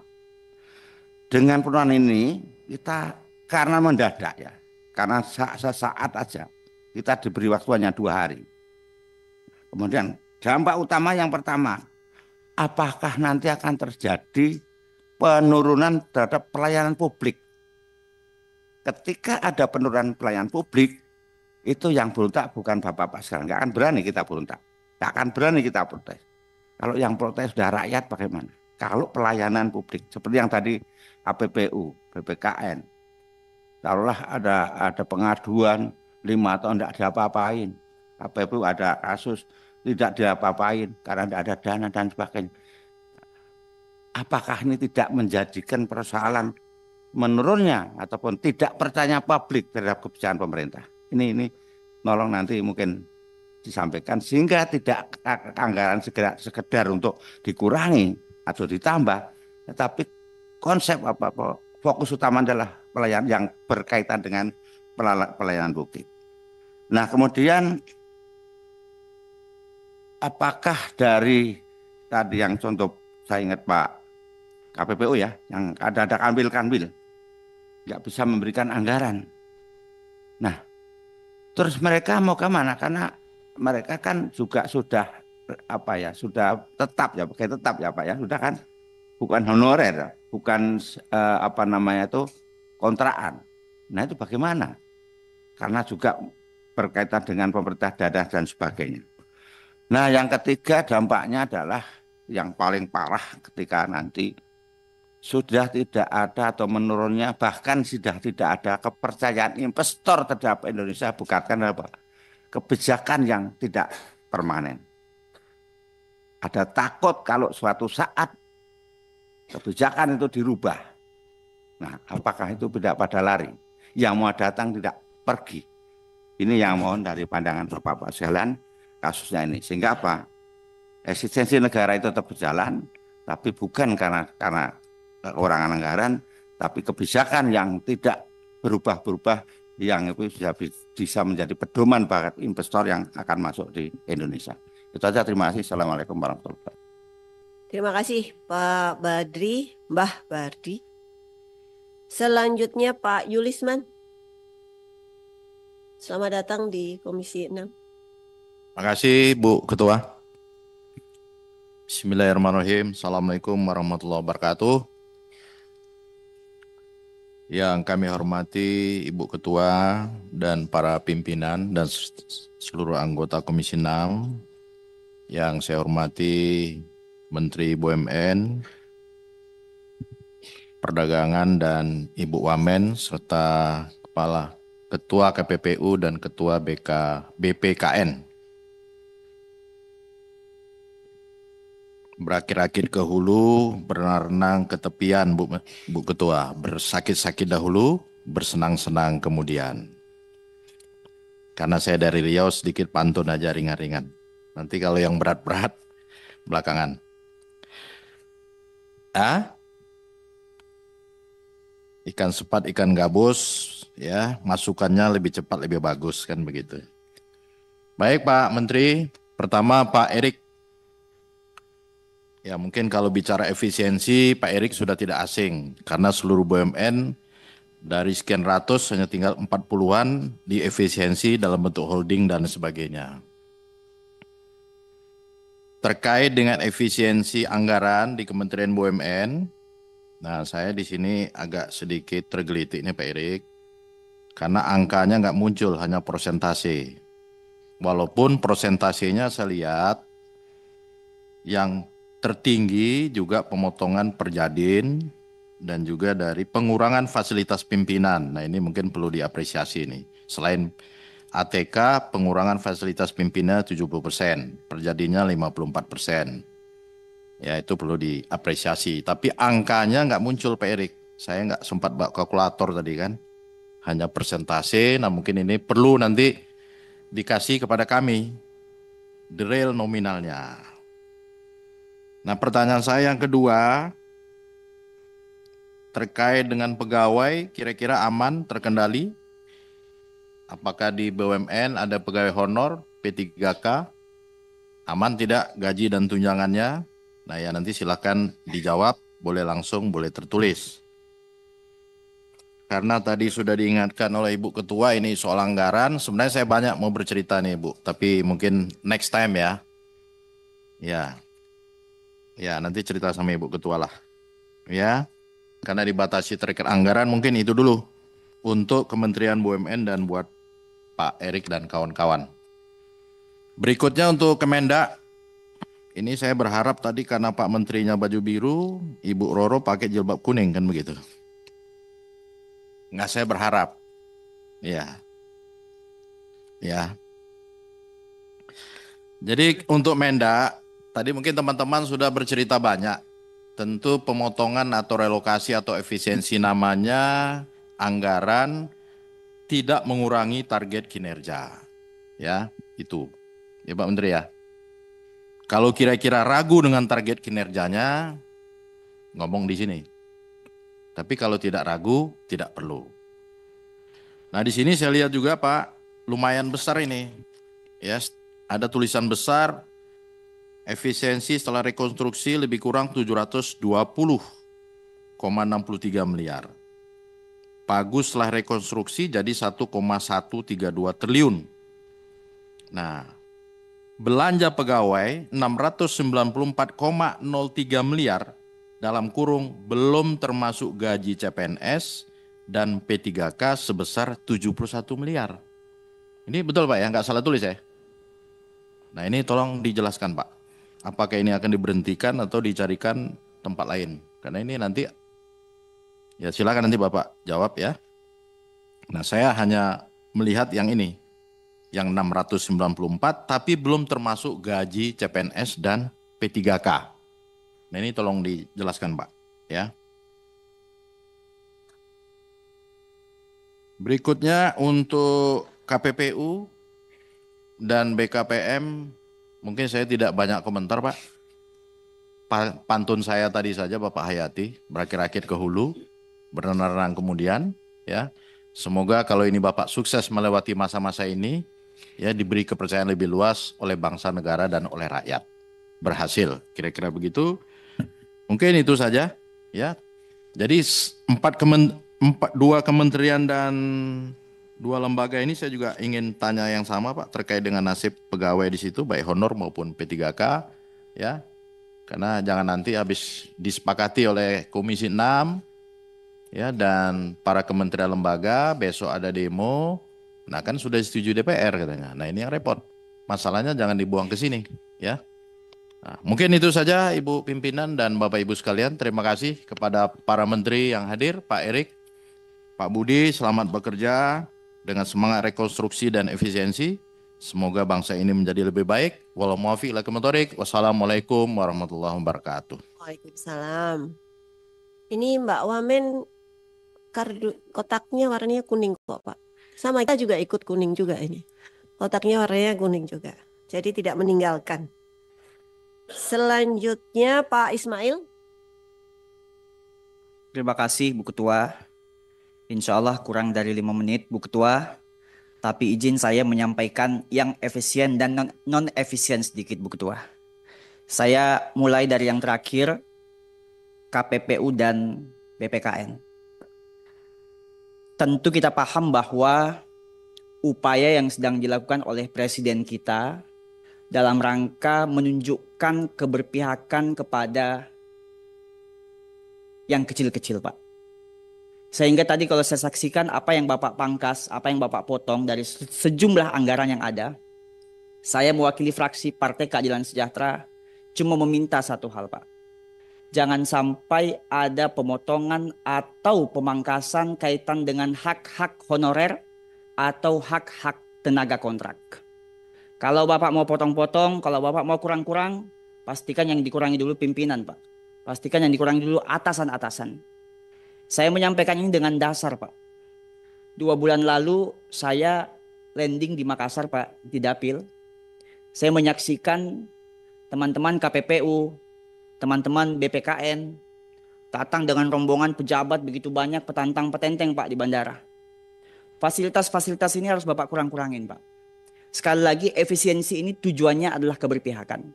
Dengan penurunan ini kita karena mendadak ya, karena sesaat aja kita diberi waktu hanya 2 hari. Kemudian dampak utama yang pertama, apakah nanti akan terjadi penurunan terhadap pelayanan publik? Ketika ada penurunan pelayanan publik, itu yang berontak bukan bapak-bapak sekarang, nggak akan berani kita berontak. Tidak akan berani kita protes. Kalau yang protes sudah rakyat bagaimana? Kalau pelayanan publik seperti yang tadi APPU, BPKN, taruhlah ada pengaduan 5 tahun tidak diapa-apain, APPU ada kasus tidak diapa-apain karena tidak ada dana dan sebagainya. Apakah ini tidak menjadikan persoalan menurunnya ataupun tidak percaya publik terhadap kebijakan pemerintah? Ini nolong nanti mungkin disampaikan sehingga tidak anggaran sekedar untuk dikurangi atau ditambah, tetapi konsep fokus utama adalah pelayanan yang berkaitan dengan pelayanan publik. Nah, kemudian apakah dari tadi yang contoh saya ingat Pak KPPU ya, yang ada kanwil nggak bisa memberikan anggaran. Nah, terus mereka mau kemana? Karena mereka kan juga sudah sudah tetap ya, pakai tetap ya Pak ya, sudah kan, bukan honorer, bukan kontraan. Nah, itu bagaimana? Karena juga berkaitan dengan pemerintah daerah dan sebagainya. Nah, yang ketiga dampaknya adalah yang paling parah ketika nanti sudah tidak ada atau menurunnya, bahkan sudah tidak ada kepercayaan investor terhadap Indonesia, bukan apa? Kebijakan yang tidak permanen. Ada takut kalau suatu saat kebijakan itu dirubah. Nah, apakah itu tidak pada lari? Yang mau datang tidak pergi. Ini yang mohon dari pandangan Bapak sekalian kasusnya ini. Sehingga apa? Eksistensi negara itu tetap berjalan, tapi bukan karena kekurangan anggaran, tapi kebijakan yang tidak berubah-berubah, yang itu bisa menjadi pedoman bagi investor yang akan masuk di Indonesia. Itu saja, terima kasih. Assalamualaikum warahmatullahi wabarakatuh. Terima kasih Pak Badri, Mbah Bardi. Selanjutnya Pak Yulisman. Selamat datang di Komisi 6. Terima kasih Bu Ketua. Bismillahirrahmanirrahim. Assalamualaikum warahmatullahi wabarakatuh. Yang kami hormati Ibu Ketua dan para pimpinan dan seluruh anggota Komisi 6. Yang saya hormati Menteri BUMN, Perdagangan dan Ibu Wamen, serta Ketua KPPU dan Ketua BPKN. Berakit-akit ke hulu, berenang ke tepian, Bu Ketua. Bersakit-sakit dahulu, bersenang-senang kemudian. Karena saya dari Riau, sedikit pantun aja ringan-ringan. Nanti kalau yang berat-berat belakangan. Ikan sepat, ikan gabus, ya masukannya lebih cepat, lebih bagus kan begitu. Baik Pak Menteri, pertama Pak Erik. Ya mungkin kalau bicara efisiensi, Pak Erik sudah tidak asing karena seluruh BUMN dari sekian ratus hanya tinggal 40-an di efisiensi dalam bentuk holding dan sebagainya. Terkait dengan efisiensi anggaran di Kementerian BUMN, nah saya di sini agak sedikit tergelitik nih Pak Erik, karena angkanya nggak muncul, hanya persentase. Walaupun persentasenya saya lihat yang tertinggi juga pemotongan Perjadin dan juga dari pengurangan fasilitas pimpinan. Nah ini mungkin perlu diapresiasi nih. Selain ATK, pengurangan fasilitas pimpinan 70%, Perjadinnya 54%. Ya itu perlu diapresiasi. Tapi angkanya nggak muncul Pak Erik. Saya nggak sempat bawa kalkulator tadi kan. Hanya persentase, nah mungkin ini perlu nanti dikasih kepada kami. The real nominalnya. Nah pertanyaan saya yang kedua, terkait dengan pegawai kira-kira aman, terkendali? Apakah di BUMN ada pegawai honor, P3K? Aman tidak gaji dan tunjangannya? Nah ya nanti silakan dijawab, boleh langsung, boleh tertulis. Karena tadi sudah diingatkan oleh Ibu Ketua ini soal anggaran, sebenarnya saya banyak mau bercerita nih Bu, tapi mungkin next time ya. Ya nanti cerita sama Ibu Ketua lah. Ya, karena dibatasi terkait anggaran mungkin itu dulu untuk Kementerian BUMN dan buat Pak Erik dan kawan-kawan. Berikutnya untuk Kemendak, ini saya berharap tadi karena Pak Menterinya baju biru, Ibu Roro pakai jilbab kuning kan begitu. Nggak, saya berharap. Ya. Jadi untuk Mendak, tadi mungkin teman-teman sudah bercerita banyak. Tentu pemotongan atau relokasi atau efisiensi namanya anggaran tidak mengurangi target kinerja. Ya, itu. Ya Pak Menteri ya. Kalau kira-kira ragu dengan target kinerjanya, ngomong di sini. Tapi kalau tidak ragu, tidak perlu. Nah di sini saya lihat juga Pak, lumayan besar ini. Ya, ada tulisan besar, efisiensi setelah rekonstruksi lebih kurang 720,63 miliar. Pagus setelah rekonstruksi jadi 1,132 triliun. Nah, belanja pegawai 694,03 miliar dalam kurung belum termasuk gaji CPNS dan P3K sebesar 71 miliar. Ini betul Pak ya, nggak salah tulis ya? Nah ini tolong dijelaskan Pak. Apakah ini akan diberhentikan atau dicarikan tempat lain? Karena ini nanti, ya silakan nanti Bapak jawab ya. Nah saya hanya melihat yang ini, yang 694 tapi belum termasuk gaji CPNS dan P3K. Nah ini tolong dijelaskan Pak ya. Berikutnya untuk KPPU dan BKPM, mungkin saya tidak banyak komentar Pak. Pantun saya tadi saja Bapak Hayati, berakit-rakit ke hulu, berenang-renang kemudian ya. Semoga kalau ini Bapak sukses melewati masa-masa ini, ya diberi kepercayaan lebih luas oleh bangsa, negara, dan oleh rakyat. Berhasil, kira-kira begitu. Mungkin itu saja ya. Jadi dua kementerian dan 2 lembaga ini saya juga ingin tanya yang sama Pak, terkait dengan nasib pegawai di situ, baik honor maupun P3K ya. Karena jangan nanti habis disepakati oleh Komisi 6 ya dan para kementerian lembaga besok ada demo. Nah kan sudah disetujui DPR katanya. Nah ini yang repot. Masalahnya jangan dibuang ke sini ya. Nah, mungkin itu saja Ibu Pimpinan dan Bapak Ibu sekalian. Terima kasih kepada para menteri yang hadir, Pak Erik, Pak Budi, selamat bekerja dengan semangat rekonstruksi dan efisiensi. Semoga bangsa ini menjadi lebih baik. Wassalamualaikum warahmatullahi wabarakatuh. Waalaikumsalam. Ini Mbak Wamen, kotaknya warnanya kuning kok Pak. Sama kita juga ikut kuning juga ini. Otaknya warnanya kuning juga. Jadi tidak meninggalkan. Selanjutnya Pak Ismail. Terima kasih Bu Ketua. Insya Allah kurang dari 5 menit Bu Ketua. Tapi izin saya menyampaikan yang efisien dan non-efisien sedikit Bu Ketua. Saya mulai dari yang terakhir, KPPU dan BPKN. Tentu kita paham bahwa upaya yang sedang dilakukan oleh Presiden kita dalam rangka menunjukkan keberpihakan kepada yang kecil-kecil Pak. Sehingga tadi kalau saya saksikan apa yang Bapak pangkas, apa yang Bapak potong dari sejumlah anggaran yang ada, saya mewakili fraksi Partai Keadilan Sejahtera cuma meminta satu hal Pak. Jangan sampai ada pemotongan atau pemangkasan kaitan dengan hak-hak honorer atau hak-hak tenaga kontrak. Kalau Bapak mau potong-potong, kalau Bapak mau kurang-kurang, pastikan yang dikurangi dulu pimpinan Pak. Pastikan yang dikurangi dulu atasan-atasan. Saya menyampaikan ini dengan dasar Pak. 2 bulan lalu saya landing di Makassar Pak, di Dapil. Saya menyaksikan teman-teman KPPU, teman-teman BPKN datang dengan rombongan pejabat begitu banyak, petantang-petenteng Pak di bandara. Fasilitas-fasilitas ini harus Bapak kurang-kurangin Pak. Sekali lagi efisiensi ini tujuannya adalah keberpihakan.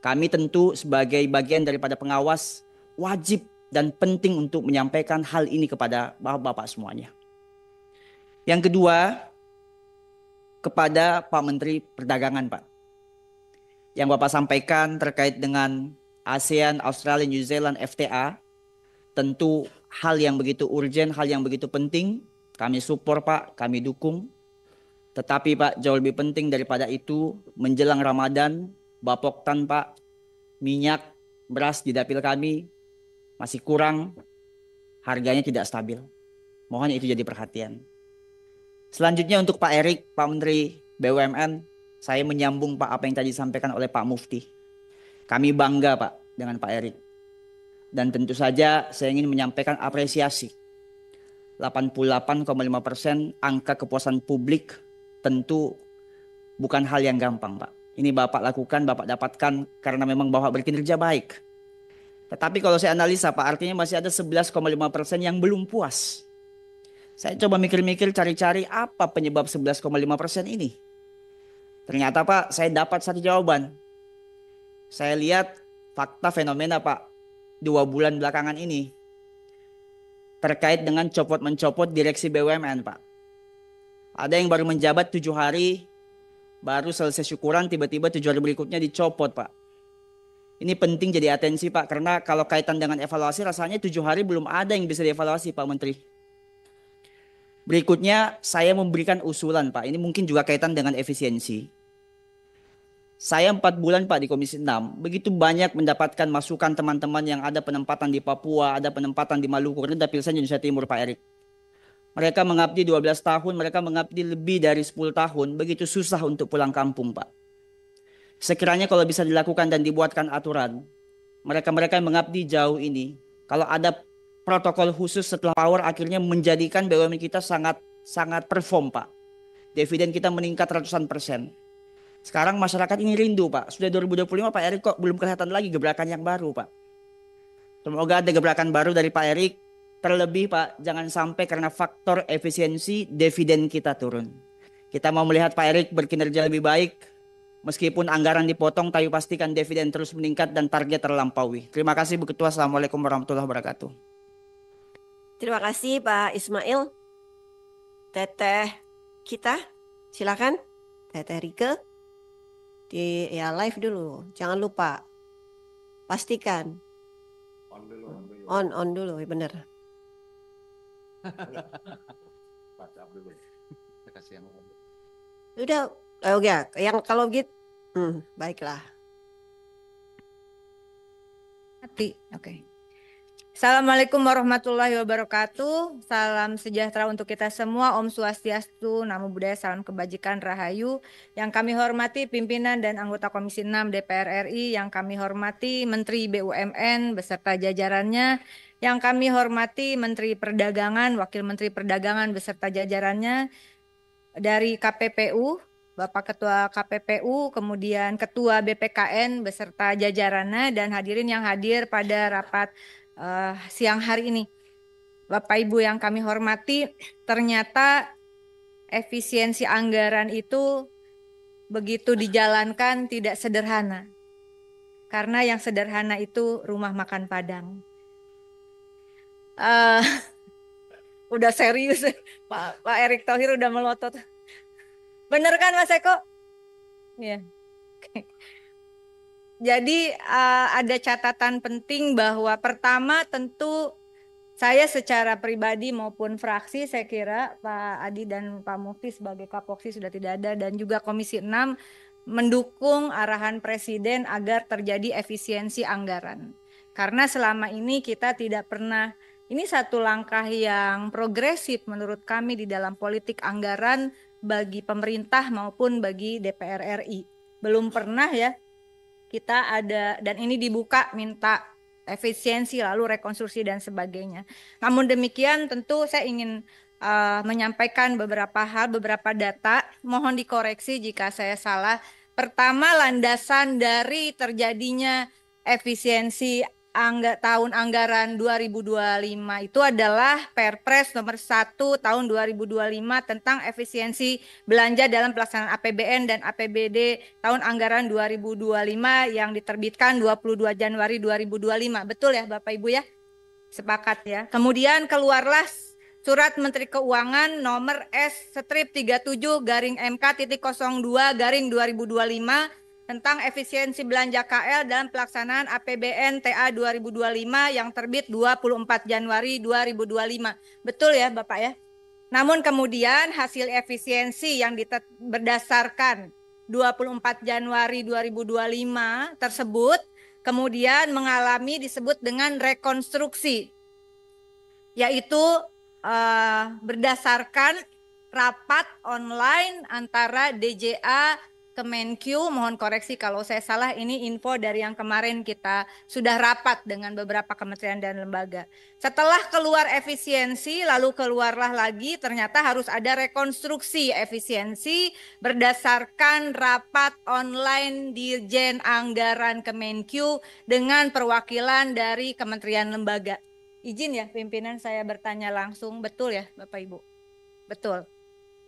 Kami tentu sebagai bagian daripada pengawas wajib dan penting untuk menyampaikan hal ini kepada Bapak-Bapak semuanya. Yang kedua, kepada Pak Menteri Perdagangan Pak. Yang Bapak sampaikan terkait dengan ASEAN, Australia, New Zealand, FTA. Tentu hal yang begitu urgent, hal yang begitu penting. Kami support Pak, kami dukung. Tetapi Pak, jauh lebih penting daripada itu, menjelang Ramadan, Bapoktan Pak, minyak, beras di dapil kami masih kurang, harganya tidak stabil. Mohon itu jadi perhatian. Selanjutnya untuk Pak Erik, Pak Menteri BUMN, saya menyambung Pak apa yang tadi disampaikan oleh Pak Mufti. Kami bangga Pak dengan Pak Erik. Dan tentu saja saya ingin menyampaikan apresiasi. 88,5% angka kepuasan publik tentu bukan hal yang gampang Pak. Ini Bapak lakukan, Bapak dapatkan karena memang Bapak berkinerja baik. Tetapi kalau saya analisa Pak, artinya masih ada 11,5% yang belum puas. Saya coba mikir-mikir cari-cari apa penyebab 11,5% ini. Ternyata Pak, saya dapat satu jawaban. Saya lihat fakta fenomena Pak, 2 bulan belakangan ini. Terkait dengan copot-mencopot direksi BUMN Pak. Ada yang baru menjabat 7 hari, baru selesai syukuran, tiba-tiba 7 hari berikutnya dicopot Pak. Ini penting jadi atensi Pak, karena kalau kaitan dengan evaluasi rasanya 7 hari belum ada yang bisa dievaluasi Pak Menteri. Berikutnya saya memberikan usulan Pak, ini mungkin juga kaitan dengan efisiensi. Saya 4 bulan Pak di Komisi 6, begitu banyak mendapatkan masukan teman-teman yang ada penempatan di Papua, ada penempatan di Maluku, dan dapil saya Indonesia Timur Pak Erik. Mereka mengabdi 12 tahun, mereka mengabdi lebih dari 10 tahun, begitu susah untuk pulang kampung Pak. Sekiranya kalau bisa dilakukan dan dibuatkan aturan, mereka-mereka yang mengabdi jauh ini, kalau ada protokol khusus setelah power akhirnya menjadikan BUMN kita sangat perform Pak. Dividen kita meningkat ratusan %. Sekarang masyarakat ini rindu Pak. Sudah 2025 Pak Erik kok belum kelihatan lagi gebrakan yang baru Pak. Semoga ada gebrakan baru dari Pak Erik. Terlebih Pak, jangan sampai karena faktor efisiensi dividen kita turun. Kita mau melihat Pak Erik berkinerja lebih baik. Meskipun anggaran dipotong, tapi pastikan dividen terus meningkat dan target terlampaui. Terima kasih Bu Ketua. Assalamualaikum warahmatullahi wabarakatuh. Terima kasih Pak Ismail. Teteh kita, silakan. Teteh Rike. Ya live dulu. Jangan lupa. Pastikan. On dulu, benar. Udah. Oke, yang kalau gitu, baiklah. Oke. Assalamualaikum warahmatullahi wabarakatuh. Salam sejahtera untuk kita semua. Om Swastiastu, Namo Buddhaya, salam kebajikan, rahayu. Yang kami hormati pimpinan dan anggota Komisi 6 DPR RI, yang kami hormati Menteri BUMN beserta jajarannya, yang kami hormati Menteri Perdagangan, Wakil Menteri Perdagangan beserta jajarannya, dari KPPU, Bapak Ketua KPPU, kemudian Ketua BPKN beserta jajarannya dan hadirin yang hadir pada rapat siang hari ini. Bapak Ibu yang kami hormati, ternyata efisiensi anggaran itu begitu dijalankan tidak sederhana. Karena yang sederhana itu rumah makan Padang. Udah serius, Pak Erick Thohir udah melotot. Bener kan Mas Eko? Ya. Jadi ada catatan penting bahwa pertama tentu saya secara pribadi maupun fraksi, saya kira Pak Adi dan Pak Mufti sebagai Kapoksi sudah tidak ada, dan juga Komisi 6 mendukung arahan Presiden agar terjadi efisiensi anggaran. Karena selama ini kita tidak pernah, ini satu langkah yang progresif menurut kami di dalam politik anggaran bagi pemerintah maupun bagi DPR RI. Belum pernah ya kita ada, dan ini dibuka minta efisiensi lalu rekonstruksi dan sebagainya. Namun demikian tentu saya ingin menyampaikan beberapa hal, beberapa data, mohon dikoreksi jika saya salah. Pertama, landasan dari terjadinya efisiensi tahun anggaran 2025 itu adalah Perpres nomor 1 tahun 2025 tentang efisiensi belanja dalam pelaksanaan APBN dan APBD tahun anggaran 2025 yang diterbitkan 22 Januari 2025. Betul ya Bapak Ibu ya? Sepakat ya. Kemudian keluarlah Surat Menteri Keuangan nomor S-37-MK.02-2025 tentang efisiensi belanja KL dalam pelaksanaan APBN TA 2025 yang terbit 24 Januari 2025. Betul ya Bapak ya? Namun kemudian hasil efisiensi yang berdasarkan 24 Januari 2025 tersebut kemudian mengalami disebut dengan rekonstruksi, yaitu berdasarkan rapat online antara DJA Kemenkyu, mohon koreksi kalau saya salah, ini info dari yang kemarin kita sudah rapat dengan beberapa kementerian dan lembaga. Setelah keluar efisiensi, lalu keluarlah lagi ternyata harus ada rekonstruksi efisiensi berdasarkan rapat online Dirjen Anggaran Kemenkyu dengan perwakilan dari kementerian lembaga. Izin ya pimpinan saya bertanya langsung, betul ya Bapak Ibu? Betul.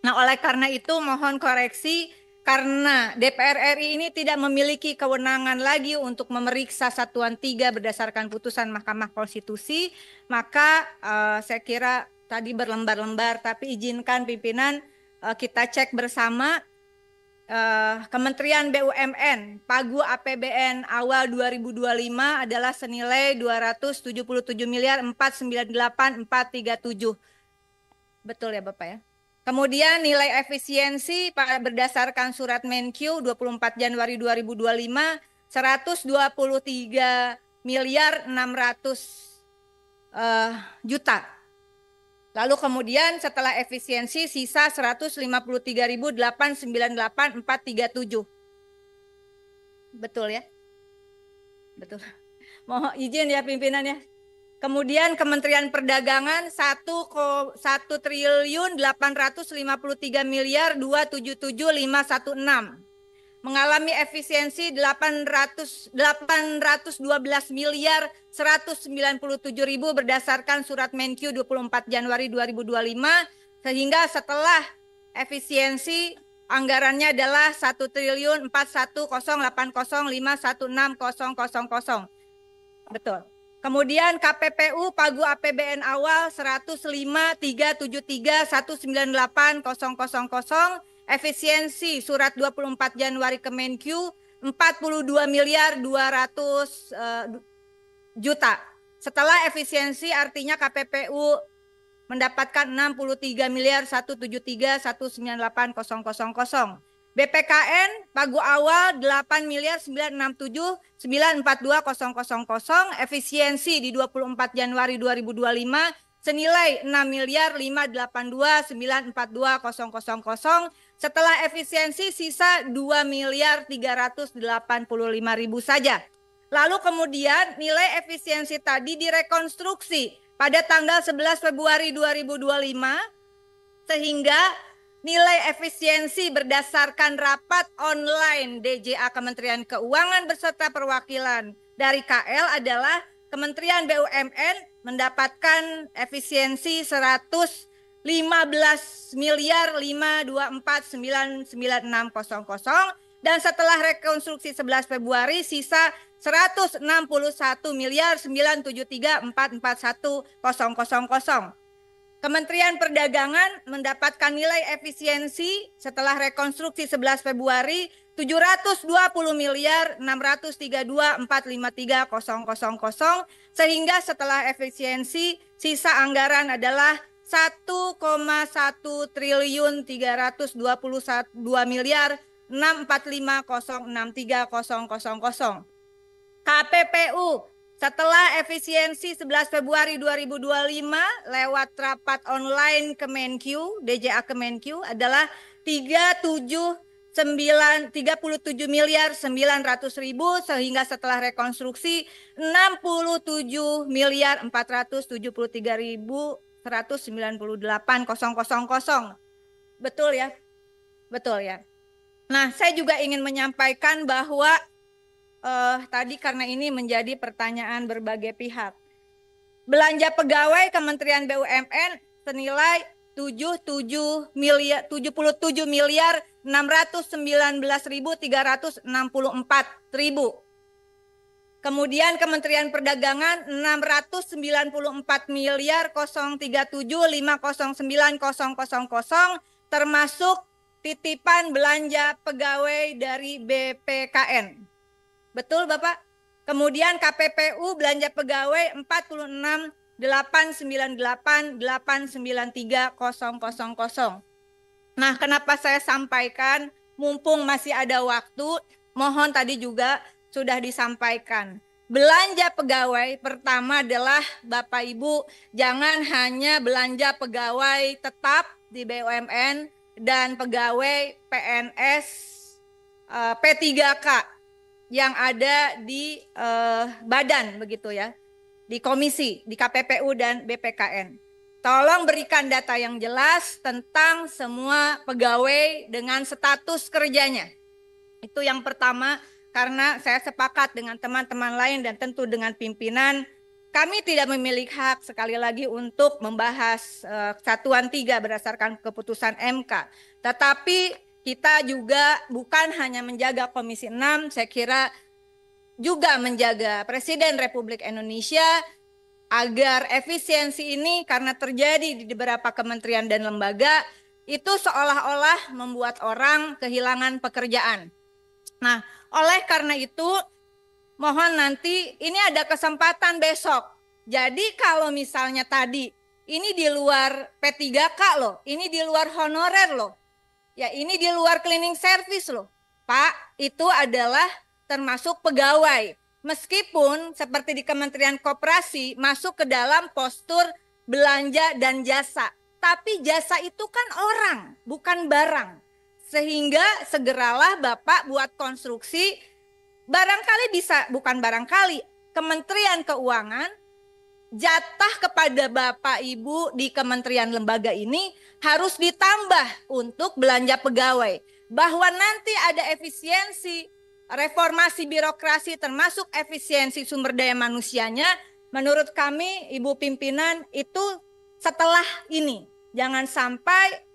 Nah oleh karena itu mohon koreksi, karena DPR RI ini tidak memiliki kewenangan lagi untuk memeriksa Satuan 3 berdasarkan putusan Mahkamah Konstitusi, maka saya kira tadi berlembar-lembar, tapi izinkan pimpinan kita cek bersama. Kementerian BUMN Pagu APBN awal 2025 adalah senilai 277.498.437. Betul ya Bapak ya? Kemudian nilai efisiensi berdasarkan surat Menkyu 24 Januari 2025 123.600 juta. Lalu kemudian setelah efisiensi sisa 153.898.437. Betul ya? Betul. Mohon izin ya pimpinan ya. Kemudian Kementerian Perdagangan 1.853.277.516 mengalami efisiensi 812.197.000 berdasarkan surat Menkyu 24 Januari 2025, sehingga setelah efisiensi anggarannya adalah 1.041.080.516.000. Betul. Kemudian KPPU Pagu APBN awal 105.373.198.000, efisiensi surat 24 Januari Kemenkyu 42.200 juta. Setelah efisiensi artinya KPPU mendapatkan 63.173.198.000. BPKN Pagu awal 8.967.942.000, efisiensi di 24 Januari 2025 senilai 6.582.942.000. Setelah efisiensi sisa 2.385.000 saja. Lalu kemudian nilai efisiensi tadi direkonstruksi pada tanggal 11 Februari 2025 sehingga nilai efisiensi berdasarkan rapat online DJA Kementerian Keuangan beserta perwakilan dari KL adalah Kementerian BUMN mendapatkan efisiensi 115.524.996.00 dan setelah rekonstruksi 11 Februari sisa 161.973.441.000. Kementerian Perdagangan mendapatkan nilai efisiensi setelah rekonstruksi 11 Februari 720.632.453.000 sehingga setelah efisiensi sisa anggaran adalah 1,1.212.645.063.000. KPPU setelah efisiensi 11 Februari 2025 lewat rapat online Kemenkyu, DJA Kemenkyu adalah 37.900.000 sehingga setelah rekonstruksi 67.473.198.000. Betul ya? Betul ya. Nah, saya juga ingin menyampaikan bahwa tadi karena ini menjadi pertanyaan berbagai pihak. Belanja pegawai Kementerian BUMN senilai 77.619.364.000. Kemudian Kementerian Perdagangan 609.037.509.000 termasuk titipan belanja pegawai dari BPKN. Betul Bapak? Kemudian KPPU belanja pegawai 46.898.893.000. Nah, kenapa saya sampaikan mumpung masih ada waktu, mohon tadi juga sudah disampaikan. Belanja pegawai pertama adalah Bapak Ibu jangan hanya belanja pegawai tetap di BUMN dan pegawai PNS P3K yang ada di badan begitu ya, di komisi, di KPPU dan BPKN. Tolong berikan data yang jelas tentang semua pegawai dengan status kerjanya. Itu yang pertama, karena saya sepakat dengan teman-teman lain dan tentu dengan pimpinan, kami tidak memiliki hak sekali lagi untuk membahas Satuan 3 berdasarkan keputusan MK. Tetapi kita juga bukan hanya menjaga Komisi 6, saya kira juga menjaga Presiden Republik Indonesia agar efisiensi ini karena terjadi di beberapa kementerian dan lembaga itu seolah-olah membuat orang kehilangan pekerjaan. Nah, oleh karena itu mohon nanti ini ada kesempatan besok. Jadi kalau misalnya tadi ini di luar P3K loh, ini di luar honorer loh. Ya ini di luar cleaning service loh. Pak, itu adalah termasuk pegawai. Meskipun seperti di Kementerian Koperasi masuk ke dalam postur belanja dan jasa. Tapi jasa itu kan orang, bukan barang. Sehingga segeralah Bapak buat konstruksi, barangkali bisa, bukan barangkali, Kementerian Keuangan jatah kepada Bapak Ibu di kementerian lembaga ini harus ditambah untuk belanja pegawai. Bahwa nanti ada efisiensi, reformasi birokrasi termasuk efisiensi sumber daya manusianya, menurut kami Ibu Pimpinan itu setelah ini. Jangan sampai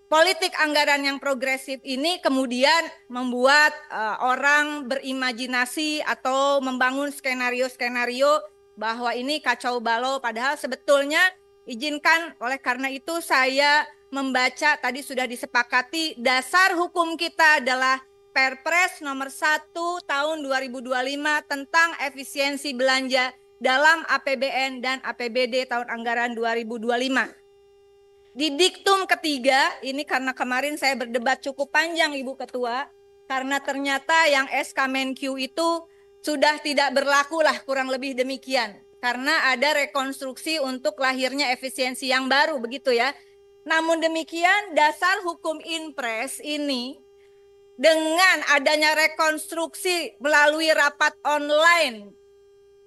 politik anggaran yang progresif ini kemudian membuat orang berimajinasi atau membangun skenario-skenario bahwa ini kacau balau, padahal sebetulnya izinkan oleh karena itu saya membaca tadi sudah disepakati dasar hukum kita adalah Perpres nomor 1 tahun 2025 tentang efisiensi belanja dalam APBN dan APBD tahun anggaran 2025. Di diktum ketiga, ini karena kemarin saya berdebat cukup panjang Ibu Ketua, karena ternyata yang SK Menkyu itu sudah tidak berlaku lah kurang lebih demikian. Karena ada rekonstruksi untuk lahirnya efisiensi yang baru begitu ya. Namun demikian dasar hukum Inpres ini dengan adanya rekonstruksi melalui rapat online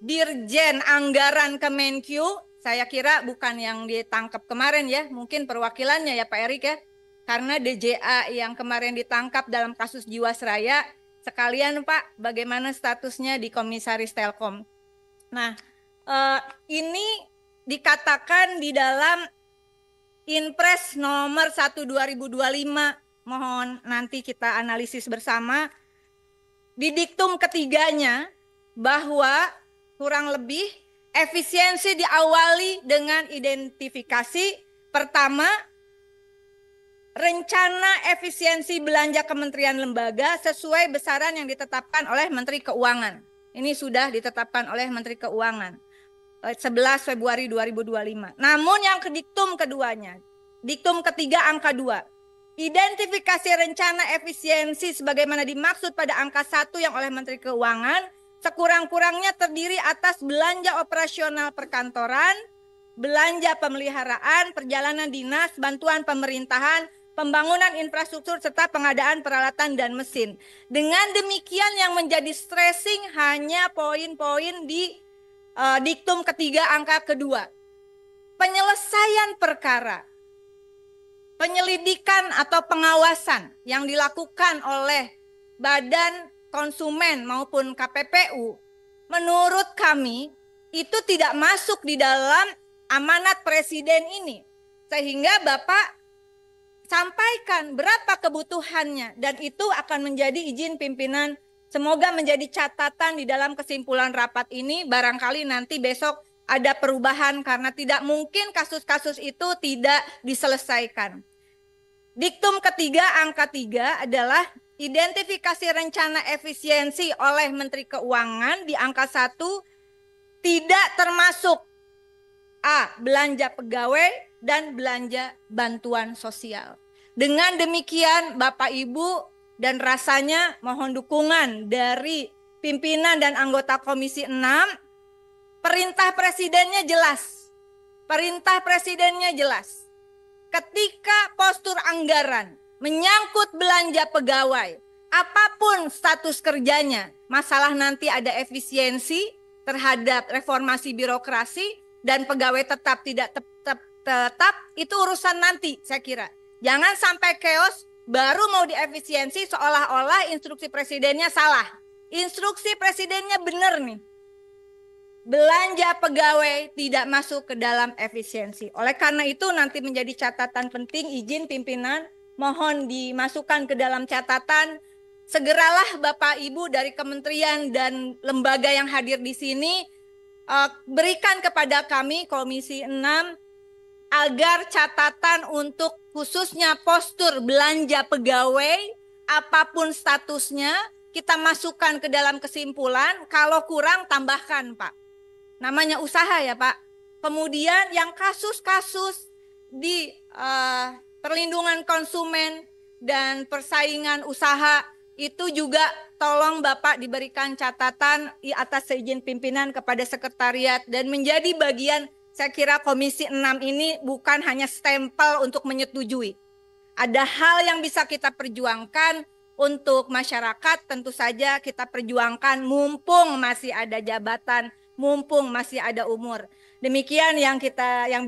Dirjen Anggaran Kemenkyu, saya kira bukan yang ditangkap kemarin ya, mungkin perwakilannya ya Pak Erik ya. karena DJA yang kemarin ditangkap dalam kasus Jiwasraya. Sekalian Pak, bagaimana statusnya di Komisaris Telkom? Nah, ini dikatakan di dalam Inpres nomor 1 2025. Mohon nanti kita analisis bersama. Di diktum ketiganya bahwa kurang lebih efisiensi diawali dengan identifikasi pertama, rencana efisiensi belanja kementerian lembaga sesuai besaran yang ditetapkan oleh Menteri Keuangan. Ini sudah ditetapkan oleh Menteri Keuangan 11 Februari 2025. Namun yang ke diktum keduanya, diktum ketiga angka 2. Identifikasi rencana efisiensi sebagaimana dimaksud pada angka 1 yang oleh Menteri Keuangan sekurang-kurangnya terdiri atas belanja operasional perkantoran, belanja pemeliharaan, perjalanan dinas, bantuan pemerintahan, pembangunan infrastruktur, serta pengadaan peralatan dan mesin. Dengan demikian yang menjadi stressing hanya poin-poin di diktum ketiga angka kedua. Penyelesaian perkara, penyelidikan atau pengawasan yang dilakukan oleh Badan Konsumen maupun KPPU, menurut kami itu tidak masuk di dalam amanat Presiden ini. Sehingga Bapak sampaikan berapa kebutuhannya dan itu akan menjadi izin pimpinan. Semoga menjadi catatan di dalam kesimpulan rapat ini. Barangkali nanti besok ada perubahan karena tidak mungkin kasus-kasus itu tidak diselesaikan. Diktum ketiga angka 3 adalah identifikasi rencana efisiensi oleh Menteri Keuangan di angka 1 tidak termasuk A. belanja pegawai dan belanja bantuan sosial. Dengan demikian Bapak Ibu dan rasanya mohon dukungan dari pimpinan dan anggota Komisi 6. Perintah Presidennya jelas. Perintah Presidennya jelas. Ketika postur anggaran menyangkut belanja pegawai, apapun status kerjanya, masalah nanti ada efisiensi terhadap reformasi birokrasi dan pegawai tetap tidak tetap, itu urusan nanti saya kira. Jangan sampai chaos baru mau diefisiensi seolah-olah instruksi presidennya salah. Instruksi presidennya benar nih. Belanja pegawai tidak masuk ke dalam efisiensi. Oleh karena itu nanti menjadi catatan penting, izin pimpinan mohon dimasukkan ke dalam catatan. Segeralah Bapak Ibu dari kementerian dan lembaga yang hadir di sini berikan kepada kami Komisi 6 agar catatan untuk khususnya postur belanja pegawai apapun statusnya kita masukkan ke dalam kesimpulan. Kalau kurang tambahkan Pak. Namanya usaha ya Pak. Kemudian yang kasus-kasus di perlindungan konsumen dan persaingan usaha itu juga tolong Bapak diberikan catatan atas seizin pimpinan kepada sekretariat dan menjadi bagian. Saya kira Komisi 6 ini bukan hanya stempel untuk menyetujui. Ada hal yang bisa kita perjuangkan untuk masyarakat, tentu saja kita perjuangkan mumpung masih ada jabatan, mumpung masih ada umur. Demikian yang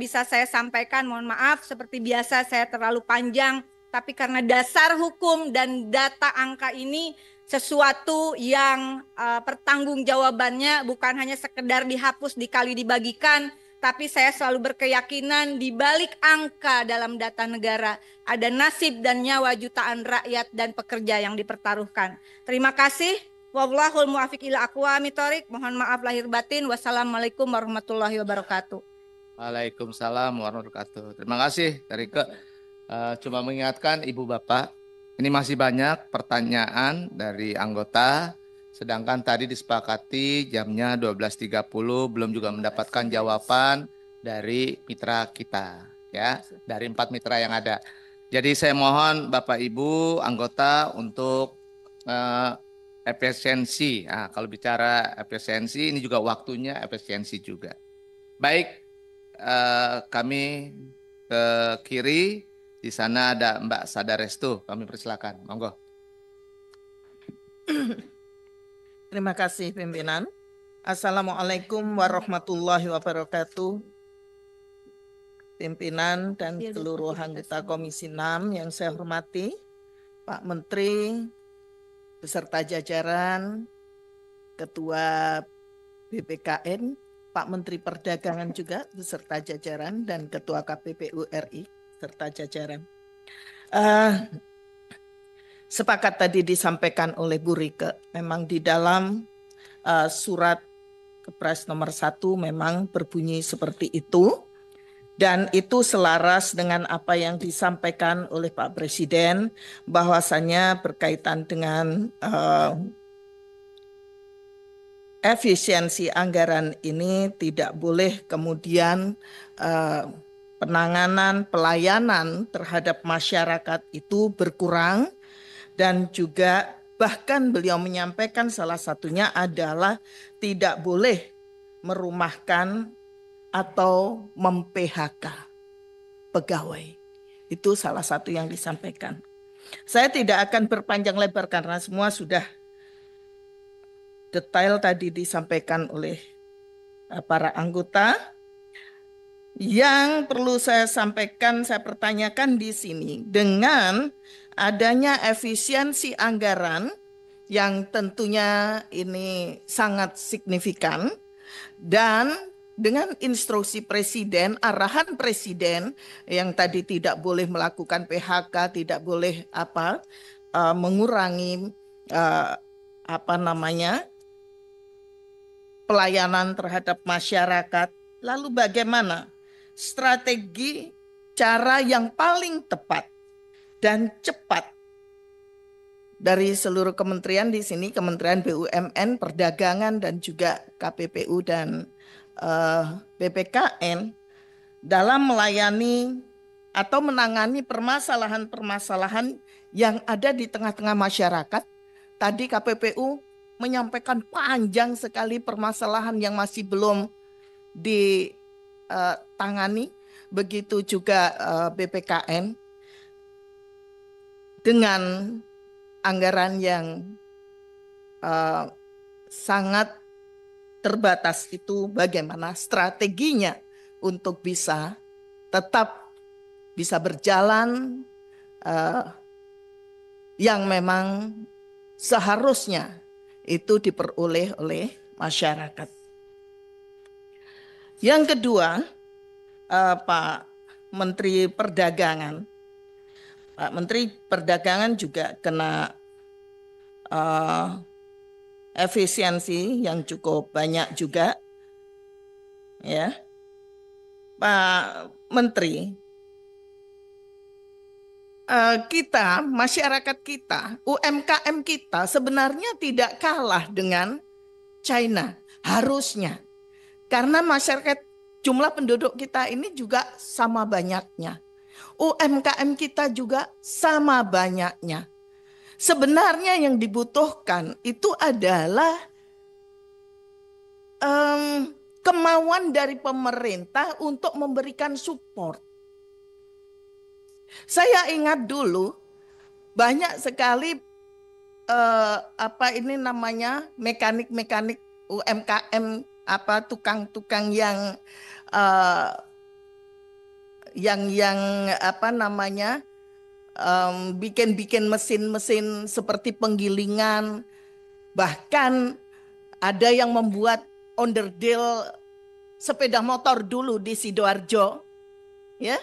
bisa saya sampaikan. Mohon maaf seperti biasa saya terlalu panjang, tapi karena dasar hukum dan data angka ini sesuatu yang pertanggungjawabannya bukan hanya sekedar dihapus dikali dibagikan, tapi saya selalu berkeyakinan di balik angka dalam data negara ada nasib dan nyawa jutaan rakyat dan pekerja yang dipertaruhkan. Terima kasih. Wallahul muwaffiq ila aqwamit thoriq. Mohon maaf lahir batin. Wassalamualaikum warahmatullahi wabarakatuh. Waalaikumsalam warahmatullahi wabarakatuh. Terima kasih Tarike. Cuma mengingatkan Ibu Bapak, ini masih banyak pertanyaan dari anggota. Sedangkan tadi disepakati jamnya 12.30 belum juga mendapatkan jawaban dari mitra kita ya, dari 4 mitra yang ada. Jadi saya mohon Bapak Ibu anggota untuk efisiensi. Nah, kalau bicara efisiensi ini juga waktunya efisiensi juga. Baik, kami ke kiri, di sana ada Mbak Sadarestu, kami persilakan. Monggo. Terima kasih pimpinan. Assalamualaikum warahmatullahi wabarakatuh. pimpinan dan seluruh anggota Komisi 6 yang saya hormati, Pak Menteri beserta jajaran, Ketua BPKN, Pak Menteri Perdagangan juga beserta jajaran, dan Ketua KPPU RI serta jajaran. Sepakat tadi disampaikan oleh Bu Rike, memang di dalam surat Kepres nomor 1 memang berbunyi seperti itu, dan itu selaras dengan apa yang disampaikan oleh Pak Presiden bahwasannya berkaitan dengan efisiensi anggaran ini tidak boleh kemudian penanganan pelayanan terhadap masyarakat itu berkurang, dan juga bahkan beliau menyampaikan salah satunya adalah tidak boleh merumahkan atau mem-PHK pegawai. Itu salah satu yang disampaikan. Saya tidak akan berpanjang lebar karena semua sudah detail tadi disampaikan oleh para anggota. Yang perlu saya sampaikan, saya pertanyakan di sini, dengan adanya efisiensi anggaran yang tentunya ini sangat signifikan, dan dengan instruksi Presiden, arahan Presiden yang tadi tidak boleh melakukan PHK, tidak boleh mengurangi pelayanan terhadap masyarakat. Lalu bagaimana strategi cara yang paling tepat dan cepat dari seluruh kementerian di sini, Kementerian BUMN, Perdagangan, dan juga KPPU dan BPKN dalam melayani atau menangani permasalahan-permasalahan yang ada di tengah-tengah masyarakat. Tadi KPPU menyampaikan panjang sekali permasalahan yang masih belum ditangani, begitu juga BPKN dengan anggaran yang sangat terbatas itu, bagaimana strateginya untuk bisa tetap bisa berjalan yang memang seharusnya itu diperoleh oleh masyarakat. Yang kedua, Pak Menteri Perdagangan. Pak Menteri Perdagangan juga kena efisiensi yang cukup banyak juga. Ya. Pak Menteri, kita, masyarakat kita, UMKM kita sebenarnya tidak kalah dengan China, harusnya. Karena masyarakat, jumlah penduduk kita ini juga sama banyaknya. UMKM kita juga sama banyaknya. Sebenarnya yang dibutuhkan itu adalah kemauan dari pemerintah untuk memberikan support. Saya ingat dulu banyak sekali mekanik-mekanik UMKM, tukang-tukang yang bikin mesin-mesin seperti penggilingan, bahkan ada yang membuat onderdil sepeda motor dulu di Sidoarjo, ya.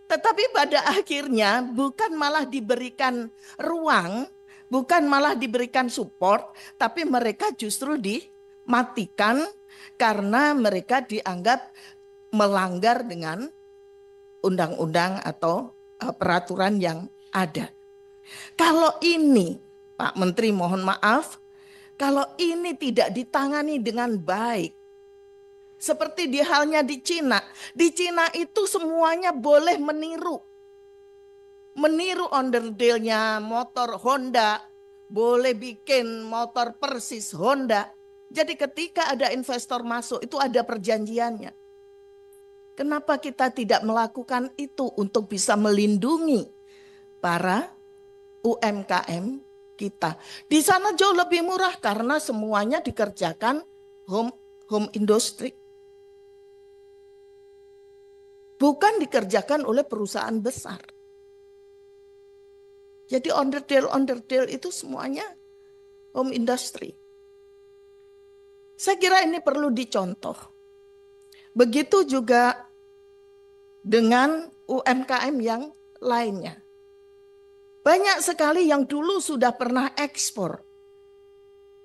Tetapi pada akhirnya bukan malah diberikan ruang, bukan malah diberikan support, tapi mereka justru dimatikan karena mereka dianggap melanggar dengan undang-undang atau peraturan yang ada. Kalau ini, Pak Menteri, mohon maaf, kalau ini tidak ditangani dengan baik, seperti halnya di Cina. Di Cina itu semuanya boleh meniru onderdilnya motor Honda, boleh bikin motor persis Honda. Jadi ketika ada investor masuk itu ada perjanjiannya. Kenapa kita tidak melakukan itu untuk bisa melindungi para UMKM kita? Di sana jauh lebih murah karena semuanya dikerjakan home industry. bukan dikerjakan oleh perusahaan besar. Jadi onderdil-onderdil itu semuanya home industry. Saya kira ini perlu dicontoh. Begitu juga dengan UMKM yang lainnya. Banyak sekali yang dulu sudah pernah ekspor,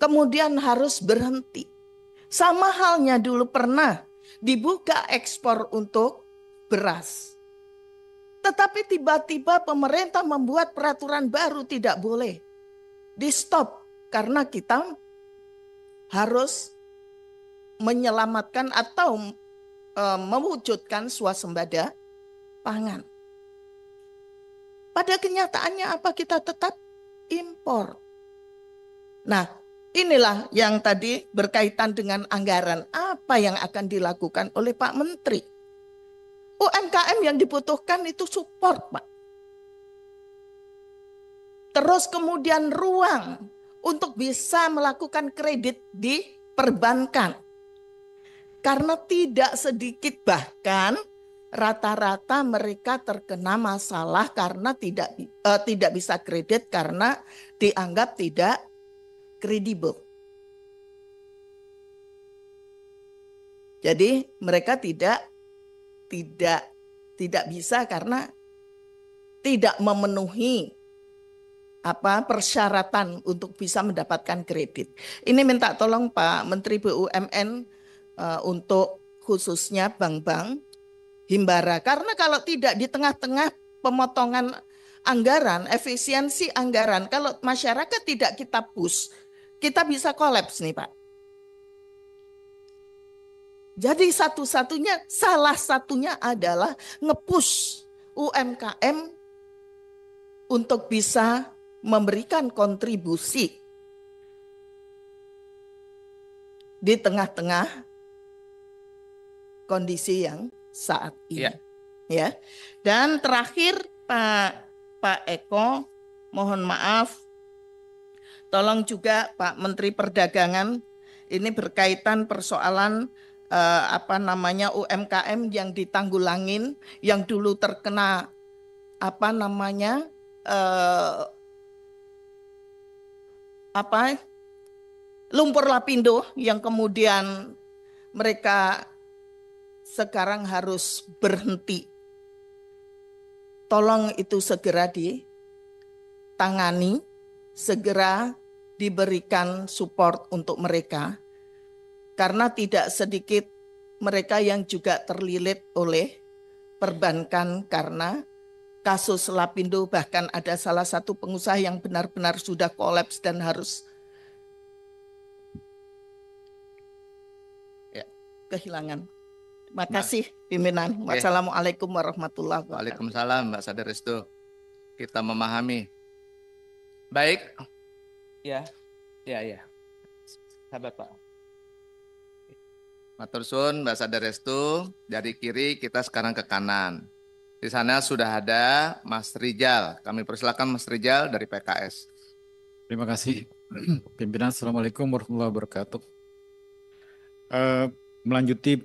kemudian harus berhenti. Sama halnya dulu pernah dibuka ekspor untuk beras. Tetapi tiba-tiba pemerintah membuat peraturan baru tidak boleh. Di stop karena kita harus menyelamatkan atau mewujudkan swasembada pangan. Pada kenyataannya apa, kita tetap impor. Nah, inilah yang tadi berkaitan dengan anggaran. Apa yang akan dilakukan oleh Pak Menteri? UMKM yang dibutuhkan itu support, Pak. Terus kemudian ruang untuk bisa melakukan kredit di perbankan. Karena tidak sedikit bahkan rata-rata mereka terkena masalah karena tidak bisa kredit karena dianggap tidak kredibel. Jadi mereka tidak bisa karena tidak memenuhi persyaratan untuk bisa mendapatkan kredit. Ini minta tolong Pak Menteri BUMN untuk khususnya bank-bank himbara. Karena kalau tidak di tengah-tengah pemotongan anggaran, efisiensi anggaran, kalau masyarakat tidak kita push, kita bisa kolaps nih Pak. Jadi salah satunya adalah nge-push UMKM untuk bisa memberikan kontribusi di tengah-tengah kondisi yang saat ini. Ya. Dan terakhir Pak Eko, mohon maaf, tolong juga Pak Menteri Perdagangan, ini berkaitan persoalan UMKM yang ditanggulangin, yang dulu terkena lumpur lapindo, yang kemudian mereka sekarang harus berhenti. Tolong itu segera ditangani, segera diberikan support untuk mereka. Karena tidak sedikit mereka yang juga terlilit oleh perbankan karena kasus lapindo, bahkan ada salah satu pengusaha yang benar-benar sudah kolaps dan harus kehilangan. Terima kasih pimpinan. Wassalamualaikum warahmatullahi wabarakatuh. Waalaikumsalam Mbak Sada Restu. Kita memahami. Baik. Ya. Sahabat Pak. Matur suwun Mbak Sada Restu, dari kiri kita sekarang ke kanan. Di sana sudah ada Mas Rijal. Kami persilakan Mas Rijal dari PKS. Terima kasih pimpinan. Assalamualaikum warahmatullahi wabarakatuh. Melanjuti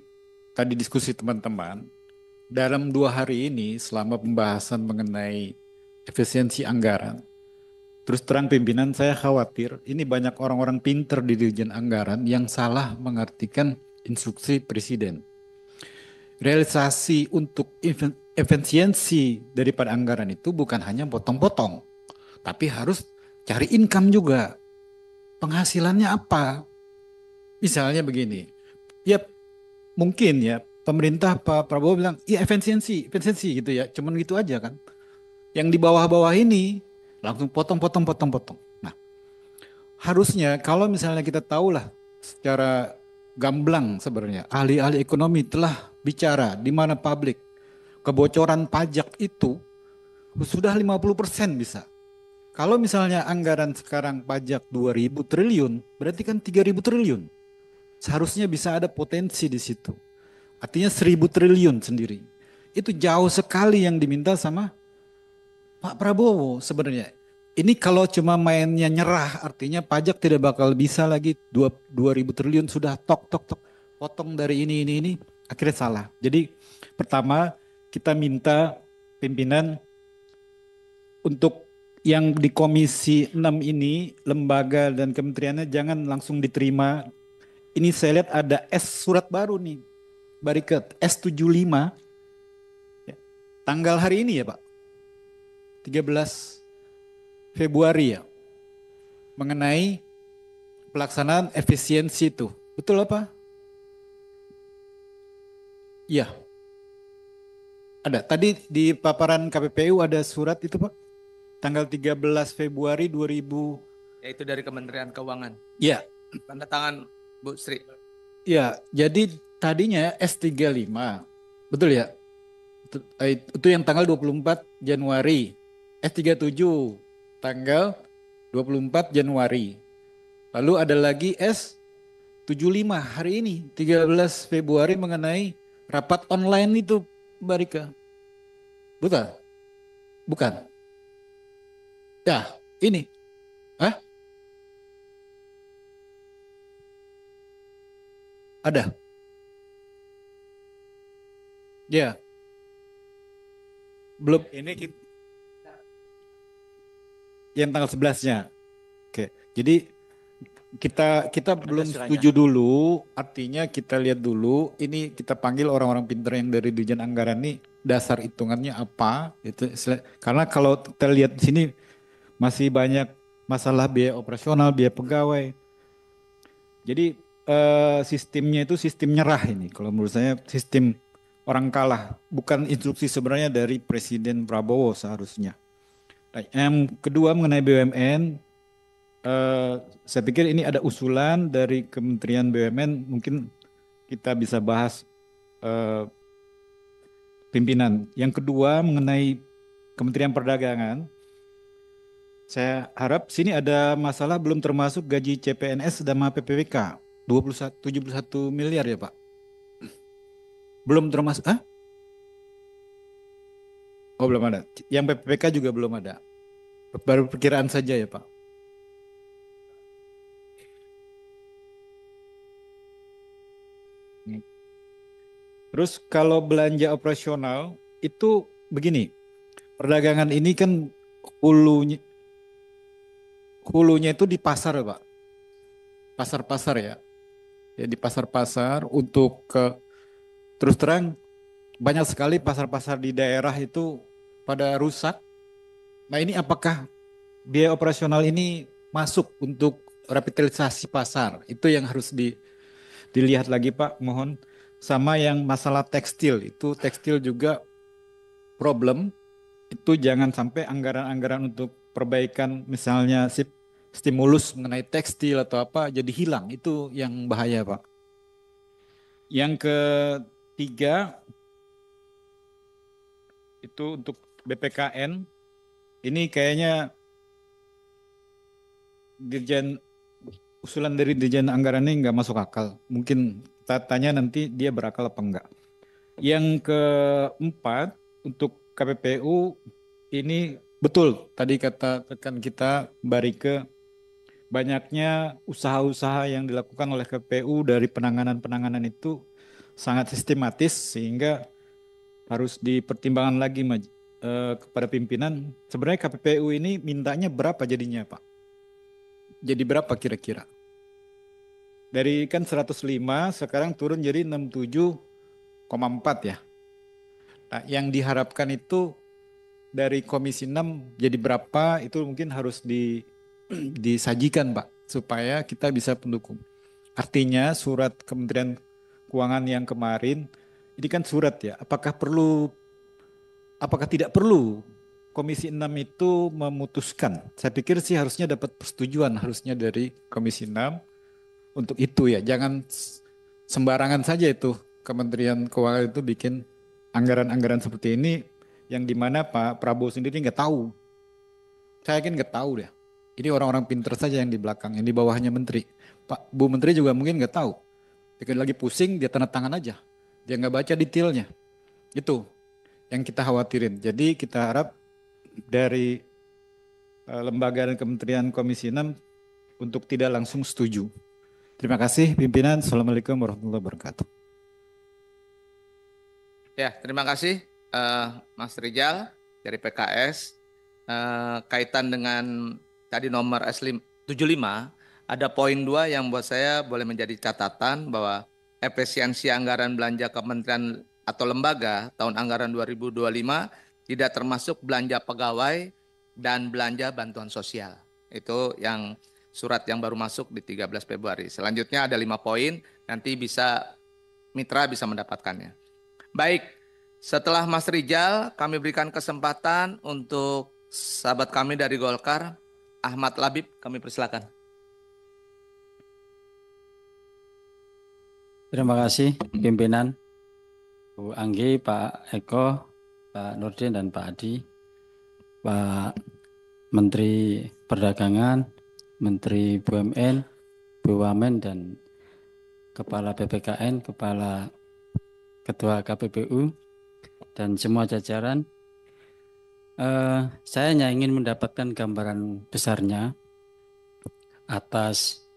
tadi diskusi teman-teman, dalam 2 hari ini selama pembahasan mengenai efisiensi anggaran, terus terang pimpinan saya khawatir ini banyak orang-orang pinter di Dirjen Anggaran yang salah mengartikan instruksi Presiden. Realisasi untuk efisiensi daripada anggaran itu bukan hanya potong-potong, tapi harus cari income juga. Penghasilannya apa? Misalnya begini, ya mungkin ya pemerintah Pak Prabowo bilang, ya efisiensi gitu ya, cuman gitu aja kan. Yang di bawah-bawah ini langsung potong. Nah, harusnya kalau misalnya kita tahulah secara gamblang sebenarnya, ahli-ahli ekonomi telah bicara di mana publik kebocoran pajak itu sudah 50% bisa. Kalau misalnya anggaran sekarang pajak 2.000 triliun, berarti kan 3.000 triliun. Seharusnya bisa ada potensi di situ. Artinya 1.000 triliun sendiri. Itu jauh sekali yang diminta sama Pak Prabowo sebenarnya. Ini kalau cuma mainnya nyerah, artinya pajak tidak bakal bisa lagi 2.000 triliun sudah tok potong dari ini, akhirnya salah. Jadi pertama kita minta pimpinan untuk yang di Komisi 6 ini, lembaga dan kementeriannya jangan langsung diterima. Ini saya lihat ada surat baru nih, Bariket S75, ya, tanggal hari ini ya Pak, 13 Februari ya, mengenai pelaksanaan efisiensi itu. Betul apa? Iya. Ada. Tadi di paparan KPPU ada surat itu Pak. Tanggal 13 Februari 2000. Yaitu dari Kementerian Keuangan. Iya. Tanda tangan Bu Sri. Iya, jadi tadinya S35. Betul ya? Itu yang tanggal 24 Januari. S37 tanggal 24 Januari. Lalu ada lagi S75 hari ini 13 Februari mengenai rapat online itu, Mbak Rika. Betul? Bukan? Ya, ini. Hah? Ada? Ya. Belum. Ini yang tanggal 11-nya. Oke. Jadi kita belum setuju dulu, artinya kita lihat dulu, ini kita panggil orang-orang pintar yang dari Dirjen Anggaran ini, dasar hitungannya apa, itu karena kalau kita lihat di sini masih banyak masalah biaya operasional, biaya pegawai. Jadi sistemnya itu sistem nyerah ini, kalau menurut saya sistem orang kalah, bukan instruksi sebenarnya dari Presiden Prabowo seharusnya. Nah, yang kedua mengenai BUMN, saya pikir ini ada usulan dari Kementerian BUMN, mungkin kita bisa bahas pimpinan. Yang kedua mengenai Kementerian Perdagangan, saya harap sini ada masalah belum termasuk gaji CPNS dan PPWK 71 miliar ya Pak. Belum termasuk, Oh belum ada. Yang PPWK juga belum ada. Baru perkiraan saja ya Pak. Terus kalau belanja operasional itu begini, perdagangan ini kan hulunya itu di pasar Pak, pasar-pasar ya, di pasar-pasar untuk terus terang banyak sekali pasar-pasar di daerah itu pada rusak. Nah ini apakah biaya operasional ini masuk untuk revitalisasi pasar? Itu yang harus dilihat lagi Pak, mohon. Sama yang masalah tekstil, itu tekstil juga problem, itu jangan sampai anggaran-anggaran untuk perbaikan misalnya stimulus mengenai tekstil atau apa jadi hilang, itu yang bahaya Pak. Yang ketiga, itu untuk BPKN, ini kayaknya usulan dari Dirjen Anggaran ini nggak masuk akal, mungkin kita tanya nanti dia berakal apa enggak. Yang keempat untuk KPPU ini betul tadi kata rekan kita Mbak Rike, banyaknya usaha-usaha yang dilakukan oleh KPPU dari penanganan itu sangat sistematis sehingga harus dipertimbangkan lagi kepada pimpinan. Sebenarnya KPPU ini mintanya berapa jadinya Pak? Jadi berapa kira-kira? Dari kan 105 sekarang turun jadi 67,4 ya. Nah, yang diharapkan itu dari Komisi 6 jadi berapa itu mungkin harus disajikan Pak supaya kita bisa pendukung. Artinya surat Kementerian Keuangan yang kemarin ini kan surat ya. Apakah tidak perlu Komisi 6 itu memutuskan? Saya pikir sih harusnya dapat persetujuan harusnya dari Komisi 6 untuk itu ya, jangan sembarangan saja itu Kementerian Keuangan itu bikin anggaran-anggaran seperti ini yang dimana Pak Prabowo sendiri nggak tahu. Saya yakin nggak tahu deh. Ini orang-orang pinter saja yang di belakang, yang di bawahnya menteri. Pak Bu Menteri juga mungkin nggak tahu. Dia lagi pusing, dia tanda tangan aja. Dia nggak baca detailnya. Itu yang kita khawatirin. Jadi kita harap dari lembaga dan Kementerian Komisi 6 untuk tidak langsung setuju. Terima kasih pimpinan. Assalamualaikum warahmatullahi wabarakatuh. Ya, terima kasih Mas Rijal dari PKS, kaitan dengan tadi nomor S75, ada poin 2 yang buat saya boleh menjadi catatan bahwa efisiensi anggaran belanja kementerian atau lembaga tahun anggaran 2025 tidak termasuk belanja pegawai dan belanja bantuan sosial. Itu yang surat yang baru masuk di 13 Februari. Selanjutnya ada 5 poin, nanti mitra bisa mendapatkannya. Baik, setelah Mas Rijal, kami berikan kesempatan untuk sahabat kami dari Golkar, Ahmad Labib, kami persilakan. Terima kasih pimpinan, Bu Anggi, Pak Eko, Pak Nurdin, dan Pak Adi, Pak Menteri Perdagangan, Menteri BUMN, BUMN, dan Kepala BPKN, Kepala Ketua KPPU, dan semua jajaran. Saya hanya ingin mendapatkan gambaran besarnya atas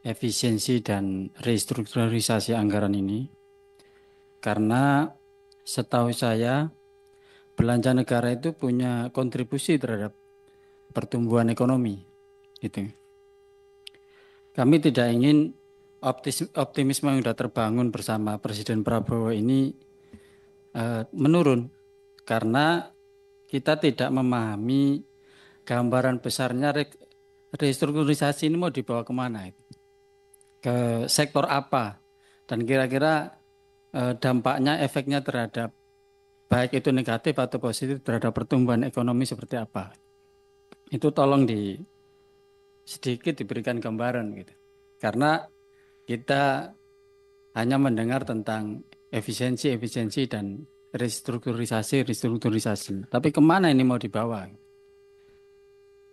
efisiensi dan restrukturisasi anggaran ini, karena setahu saya belanja negara itu punya kontribusi terhadap pertumbuhan ekonomi. Gitu. Kami tidak ingin optimisme yang sudah terbangun bersama Presiden Prabowo ini menurun, karena kita tidak memahami gambaran besarnya restrukturisasi ini mau dibawa kemana, ke sektor apa, dan kira-kira dampaknya, efeknya terhadap baik itu negatif atau positif terhadap pertumbuhan ekonomi seperti apa. Itu tolong sedikit diberikan gambaran gitu. Karena kita hanya mendengar tentang efisiensi dan restrukturisasi. Tapi kemana ini mau dibawa?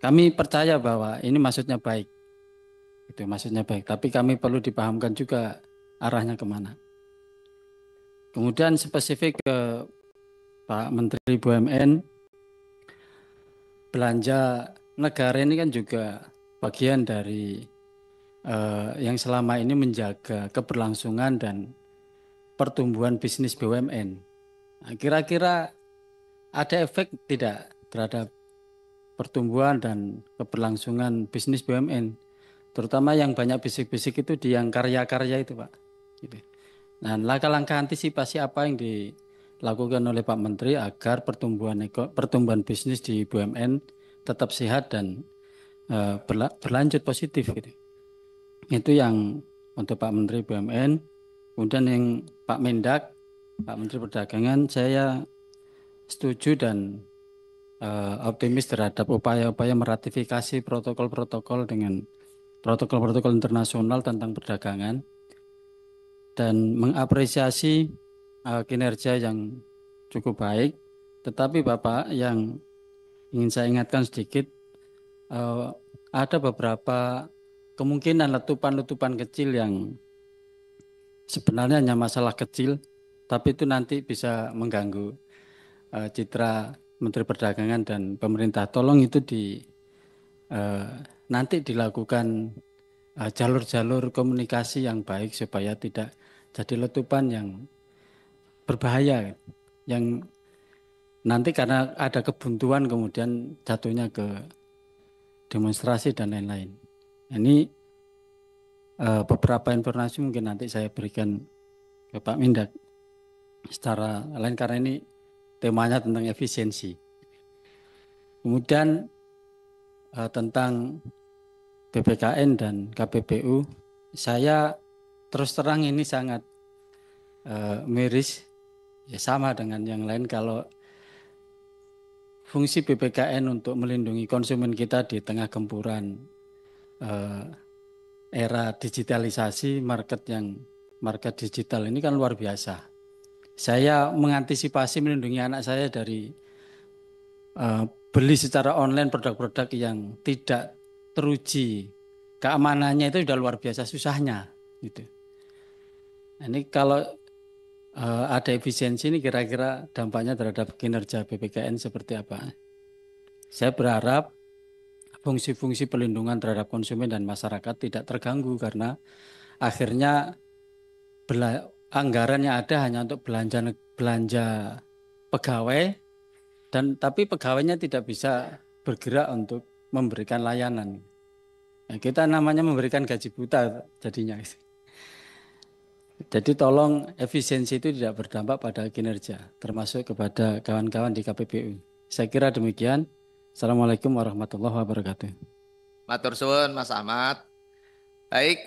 Kami percaya bahwa ini maksudnya baik. Itu maksudnya baik. Tapi kami perlu dipahamkan juga arahnya kemana. Kemudian spesifik ke Pak Menteri BUMN, belanja negara ini kan juga bagian dari yang selama ini menjaga keberlangsungan dan pertumbuhan bisnis BUMN. Nah, kira-kira ada efek tidak terhadap pertumbuhan dan keberlangsungan bisnis BUMN, terutama yang banyak bisik-bisik itu di yang karya-karya itu, Pak. Gitu. Nah, langkah-langkah antisipasi apa yang dilakukan oleh Pak Menteri agar pertumbuhan bisnis di BUMN tetap sehat dan berlanjut positif gitu. Itu yang untuk Pak Menteri BUMN. Kemudian yang Pak Mendak, Pak Menteri Perdagangan, saya setuju dan optimis terhadap upaya-upaya meratifikasi protokol-protokol dengan protokol-protokol internasional tentang perdagangan dan mengapresiasi kinerja yang cukup baik. Tetapi Bapak, yang ingin saya ingatkan sedikit, ada beberapa kemungkinan letupan-letupan kecil yang sebenarnya hanya masalah kecil, tapi itu nanti bisa mengganggu citra Menteri Perdagangan dan pemerintah. Tolong itu nanti dilakukan jalur-jalur komunikasi yang baik supaya tidak jadi letupan yang berbahaya, yang nanti karena ada kebuntuan kemudian jatuhnya ke demonstrasi dan lain-lain. Ini beberapa informasi mungkin nanti saya berikan ke Pak Mendak secara lain karena ini temanya tentang efisiensi. Kemudian tentang BPKN dan KPPU, saya terus terang ini sangat miris, ya sama dengan yang lain kalau fungsi BPKN untuk melindungi konsumen kita di tengah gempuran era digitalisasi, market digital ini kan luar biasa. Saya mengantisipasi melindungi anak saya dari beli secara online produk-produk yang tidak teruji keamanannya, itu sudah luar biasa susahnya gitu. Ini kalau ada efisiensi ini kira-kira dampaknya terhadap kinerja BPKN seperti apa? Saya berharap fungsi-fungsi pelindungan terhadap konsumen dan masyarakat tidak terganggu karena akhirnya anggaran yang ada hanya untuk belanja pegawai tapi pegawainya tidak bisa bergerak untuk memberikan layanan. Ya, kita namanya memberikan gaji buta jadinya. Jadi tolong efisiensi itu tidak berdampak pada kinerja, termasuk kepada kawan-kawan di KPPU. Saya kira demikian. Assalamualaikum warahmatullahi wabarakatuh. Matur suwun Mas Ahmad. Baik,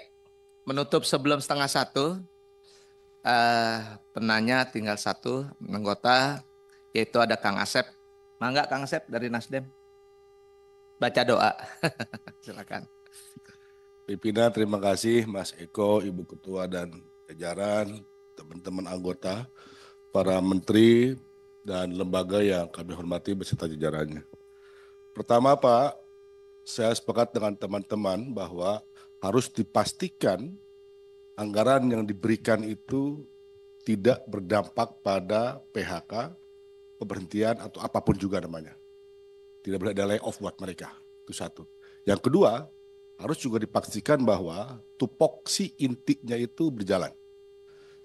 menutup sebelum 12:30, penanya tinggal satu anggota, yaitu ada Kang Asep. Mangga Kang Asep dari Nasdem. Baca doa. Silakan. Pimpinan, terima kasih Mas Eko, Ibu Ketua dan jajaran, teman-teman anggota, para menteri dan lembaga yang kami hormati beserta jajarannya. Pertama Pak, saya sepakat dengan teman-teman bahwa harus dipastikan anggaran yang diberikan itu tidak berdampak pada PHK, pemberhentian atau apapun juga namanya. Tidak boleh ada layoff buat mereka, itu satu. Yang kedua, harus juga dipastikan bahwa tupoksi intinya itu berjalan.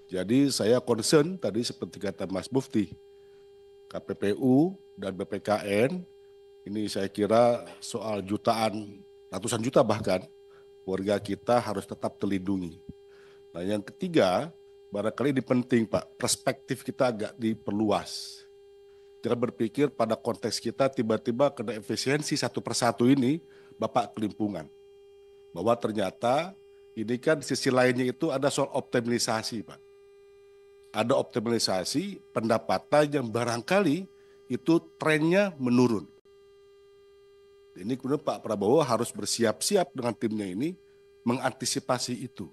Jadi saya concern tadi seperti kata Mas Mufti, KPPU dan BPKN, ini saya kira soal jutaan, ratusan juta bahkan, warga kita harus tetap terlindungi. Nah yang ketiga, barangkali ini penting Pak, perspektif kita agak diperluas. Jangan berpikir pada konteks kita tiba-tiba kena efisiensi satu persatu ini, Bapak kelimpungan. Bahwa ternyata ini kan sisi lainnya itu ada soal optimalisasi Pak. Ada optimalisasi pendapatan yang barangkali itu trennya menurun. Ini kemudian Pak Prabowo harus bersiap-siap dengan timnya ini mengantisipasi itu.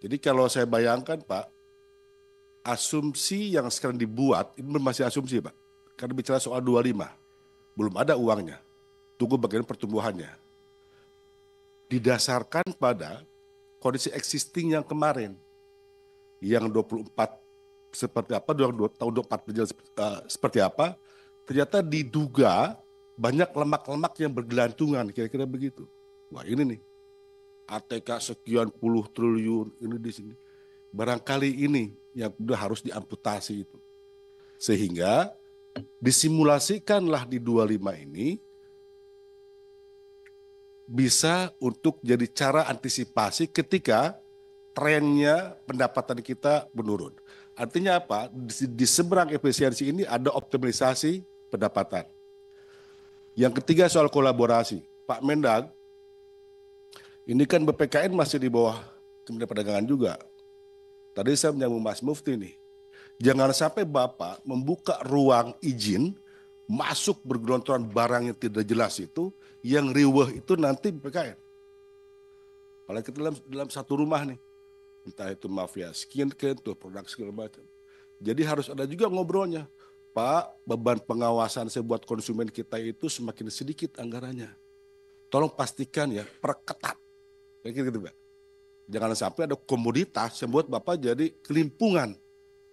Jadi kalau saya bayangkan Pak, asumsi yang sekarang dibuat, ini masih asumsi Pak, karena bicara soal 25, belum ada uangnya, tunggu bagian pertumbuhannya. Didasarkan pada kondisi existing yang kemarin, yang 24 seperti apa, tahun 24 berjalan seperti apa, ternyata diduga banyak lemak-lemak yang bergelantungan, kira-kira begitu. Wah ini nih, ATK sekian puluh triliun ini di sini. Barangkali ini yang udah harus diamputasi itu. Sehingga disimulasikanlah di 25 ini bisa untuk jadi cara antisipasi ketika trennya pendapatan kita menurun. Artinya apa? Di seberang efisiensi ini ada optimalisasi pendapatan. Yang ketiga soal kolaborasi. Pak Mendag, ini kan BPKN masih di bawah Kementerian Perdagangan juga. Tadi saya menyambung Mas Mufti nih. Jangan sampai Bapak membuka ruang izin masuk bergelontoran barang yang tidak jelas itu, yang riweh itu nanti BPKN. Apalagi kita dalam satu rumah nih. Entah itu mafia skincare, itu produk segala macam. Jadi harus ada juga ngobrolnya. Pak, beban pengawasan saya buat konsumen kita itu semakin sedikit anggarannya. Tolong pastikan ya, perketat. Kayak gitu Pak. Jangan sampai ada komoditas yang buat Bapak jadi kelimpungan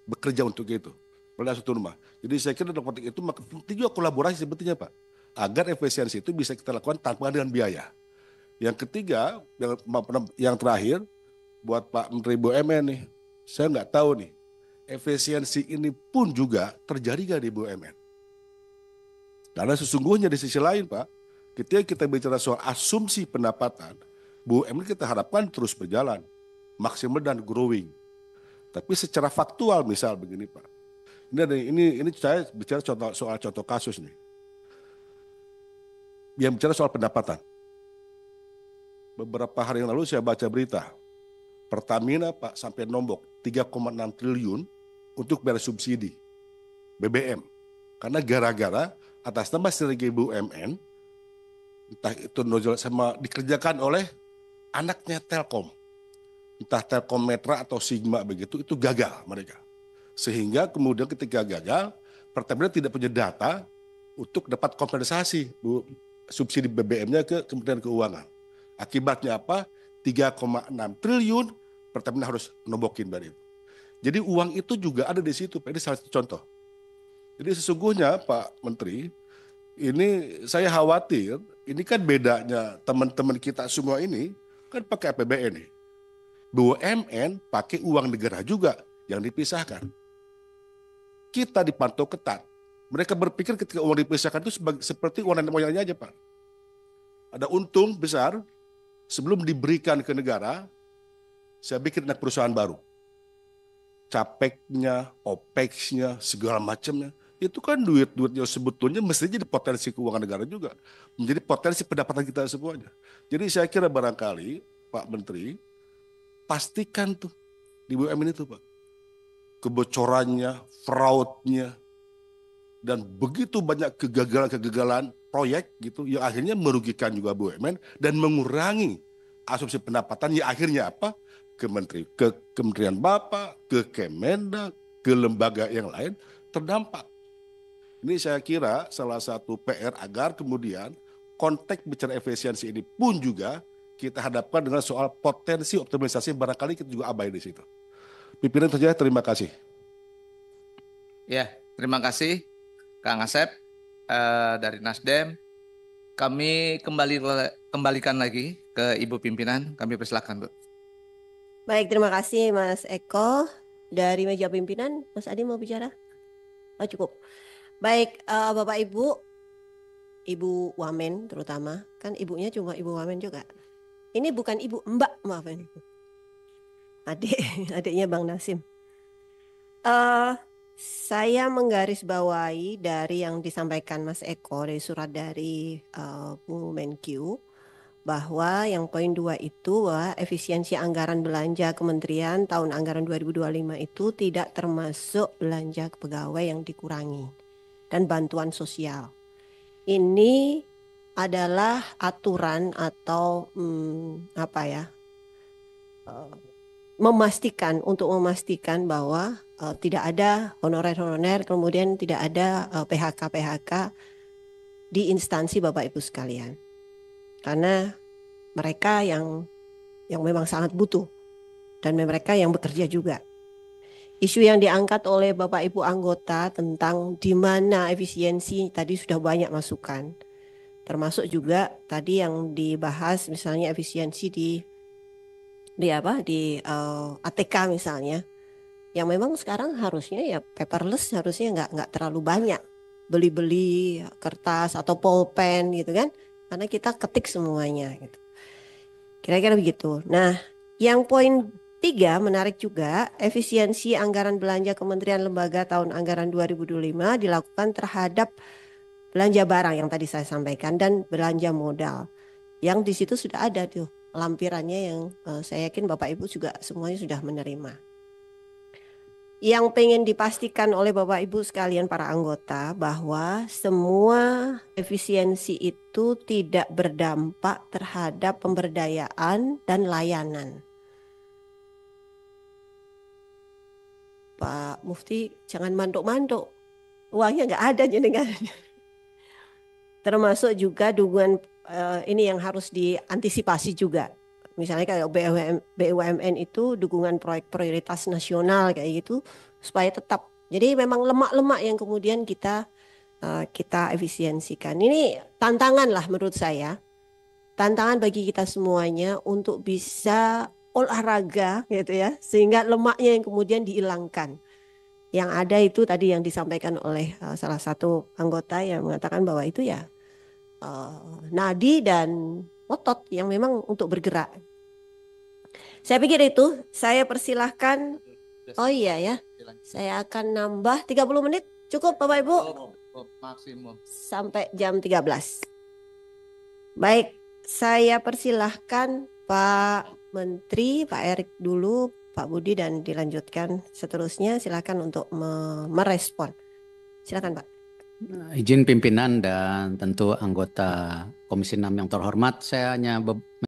bekerja untuk itu. Pada satu rumah. Jadi saya kira dalam konteks itu penting juga kolaborasi sebetulnya Pak. Agar efisiensi itu bisa kita lakukan tanpa dengan biaya. Yang ketiga, yang terakhir, buat Pak Menteri BUMN nih, saya nggak tahu nih, efisiensi ini pun juga terjadi nggak di BUMN? Karena sesungguhnya di sisi lain Pak, ketika kita bicara soal asumsi pendapatan, BUMN kita harapkan terus berjalan, maksimal dan growing. Tapi secara faktual misal begini Pak, ini saya bicara soal contoh kasus nih, yang bicara soal pendapatan. Beberapa hari yang lalu saya baca berita, Pertamina Pak sampai nombok 3,6 triliun untuk bayar subsidi BBM. Karena gara-gara atas nama strategi BUMN, entah itu nojol sama dikerjakan oleh anaknya Telkom. Entah Telkom Metra atau Sigma begitu, itu gagal mereka. Sehingga kemudian ketika gagal, Pertamina tidak punya data untuk dapat kompensasi subsidi BBM-nya ke Kementerian Keuangan. Akibatnya apa? 3,6 triliun Pertamina harus nombokin dari itu. Jadi uang itu juga ada di situ. Ini salah satu contoh. Jadi sesungguhnya Pak Menteri, ini saya khawatir, ini kan bedanya teman-teman kita semua ini kan pakai APBN nih. BUMN pakai uang negara juga yang dipisahkan. kita dipantau ketat. Mereka berpikir ketika uang dipisahkan itu seperti uang nenek moyangnya aja, Pak. Ada untung besar, sebelum diberikan ke negara, saya bikin anak perusahaan baru. Capeknya, OPEX-nya, segala macamnya. Itu kan duit-duitnya sebetulnya mesti jadi potensi keuangan negara juga. Menjadi potensi pendapatan kita semuanya. Jadi saya kira barangkali, Pak Menteri, pastikan tuh di BUMN itu, Pak. Kebocorannya, fraudnya, dan begitu banyak kegagalan-kegagalan proyek gitu yang akhirnya merugikan juga BUMN dan mengurangi asumsi pendapatan yang akhirnya apa? Ke kementerian Bapak, ke Kemendak, ke lembaga yang lain terdampak. Ini saya kira salah satu PR agar kemudian konteks bicara efisiensi ini pun juga kita hadapkan dengan soal potensi optimalisasi barangkali kita juga abai di situ. Pimpinan saja, terima kasih. Ya, terima kasih Kang Asep dari Nasdem. Kami kembalikan lagi ke Ibu Pimpinan. Kami persilakan, Bu. Baik, terima kasih Mas Eko. Dari meja pimpinan, Mas Adi mau bicara? Oh, cukup. Baik, Bapak Ibu, Ibu Wamen terutama, kan ibunya cuma Ibu Wamen juga. Ini bukan Ibu, Mbak, maafin. Adiknya Bang Nasim. Saya menggarisbawahi dari yang disampaikan Mas Eko dari surat dari Bu Menkyu, bahwa yang poin 2 itu bahwa efisiensi anggaran belanja kementerian tahun anggaran 2025 itu tidak termasuk belanja pegawai yang dikurangi dan bantuan sosial. Ini adalah aturan atau memastikan bahwa tidak ada honorer-honorer, kemudian tidak ada PHK di instansi Bapak Ibu sekalian. Karena mereka yang memang sangat butuh dan mereka yang bekerja juga. Isu yang diangkat oleh Bapak Ibu anggota tentang di mana efisiensi tadi sudah banyak masukan. Termasuk juga tadi yang dibahas misalnya efisiensi di ATK misalnya. Yang memang sekarang harusnya ya paperless, harusnya nggak terlalu banyak beli-beli kertas atau pulpen gitu kan. Karena kita ketik semuanya gitu. Kira-kira begitu. Nah, yang poin 3 menarik juga, efisiensi anggaran belanja kementerian lembaga tahun anggaran 2025 dilakukan terhadap belanja barang yang tadi saya sampaikan dan belanja modal. Yang di situ sudah ada tuh lampirannya yang saya yakin Bapak Ibu juga semuanya sudah menerima. Yang pengen dipastikan oleh Bapak Ibu sekalian para anggota bahwa semua efisiensi itu tidak berdampak terhadap pemberdayaan dan layanan. Pak Mufti jangan manduk-manduk, uangnya nggak ada jenengan. Termasuk juga dukungan ini yang harus diantisipasi juga. Misalnya kayak BUMN itu dukungan proyek prioritas nasional kayak gitu supaya tetap. Jadi memang lemak-lemak yang kemudian kita efisiensikan. Ini tantangan lah menurut saya. Tantangan bagi kita semuanya untuk bisa olahraga gitu ya, sehingga lemaknya yang kemudian dihilangkan. Yang ada itu tadi yang disampaikan oleh salah satu anggota yang mengatakan bahwa itu ya nadi dan otot yang memang untuk bergerak. Saya pikir itu, saya persilahkan. Oh iya ya, saya akan nambah 30 menit. Cukup Bapak Ibu? Maksimum. Sampai jam 13. Baik, saya persilahkan Pak Menteri, Pak Erik dulu, Pak Budi, dan dilanjutkan seterusnya. Silakan untuk merespon. Silakan Pak. Izin pimpinan dan tentu anggota Komisi 6 yang terhormat, saya hanya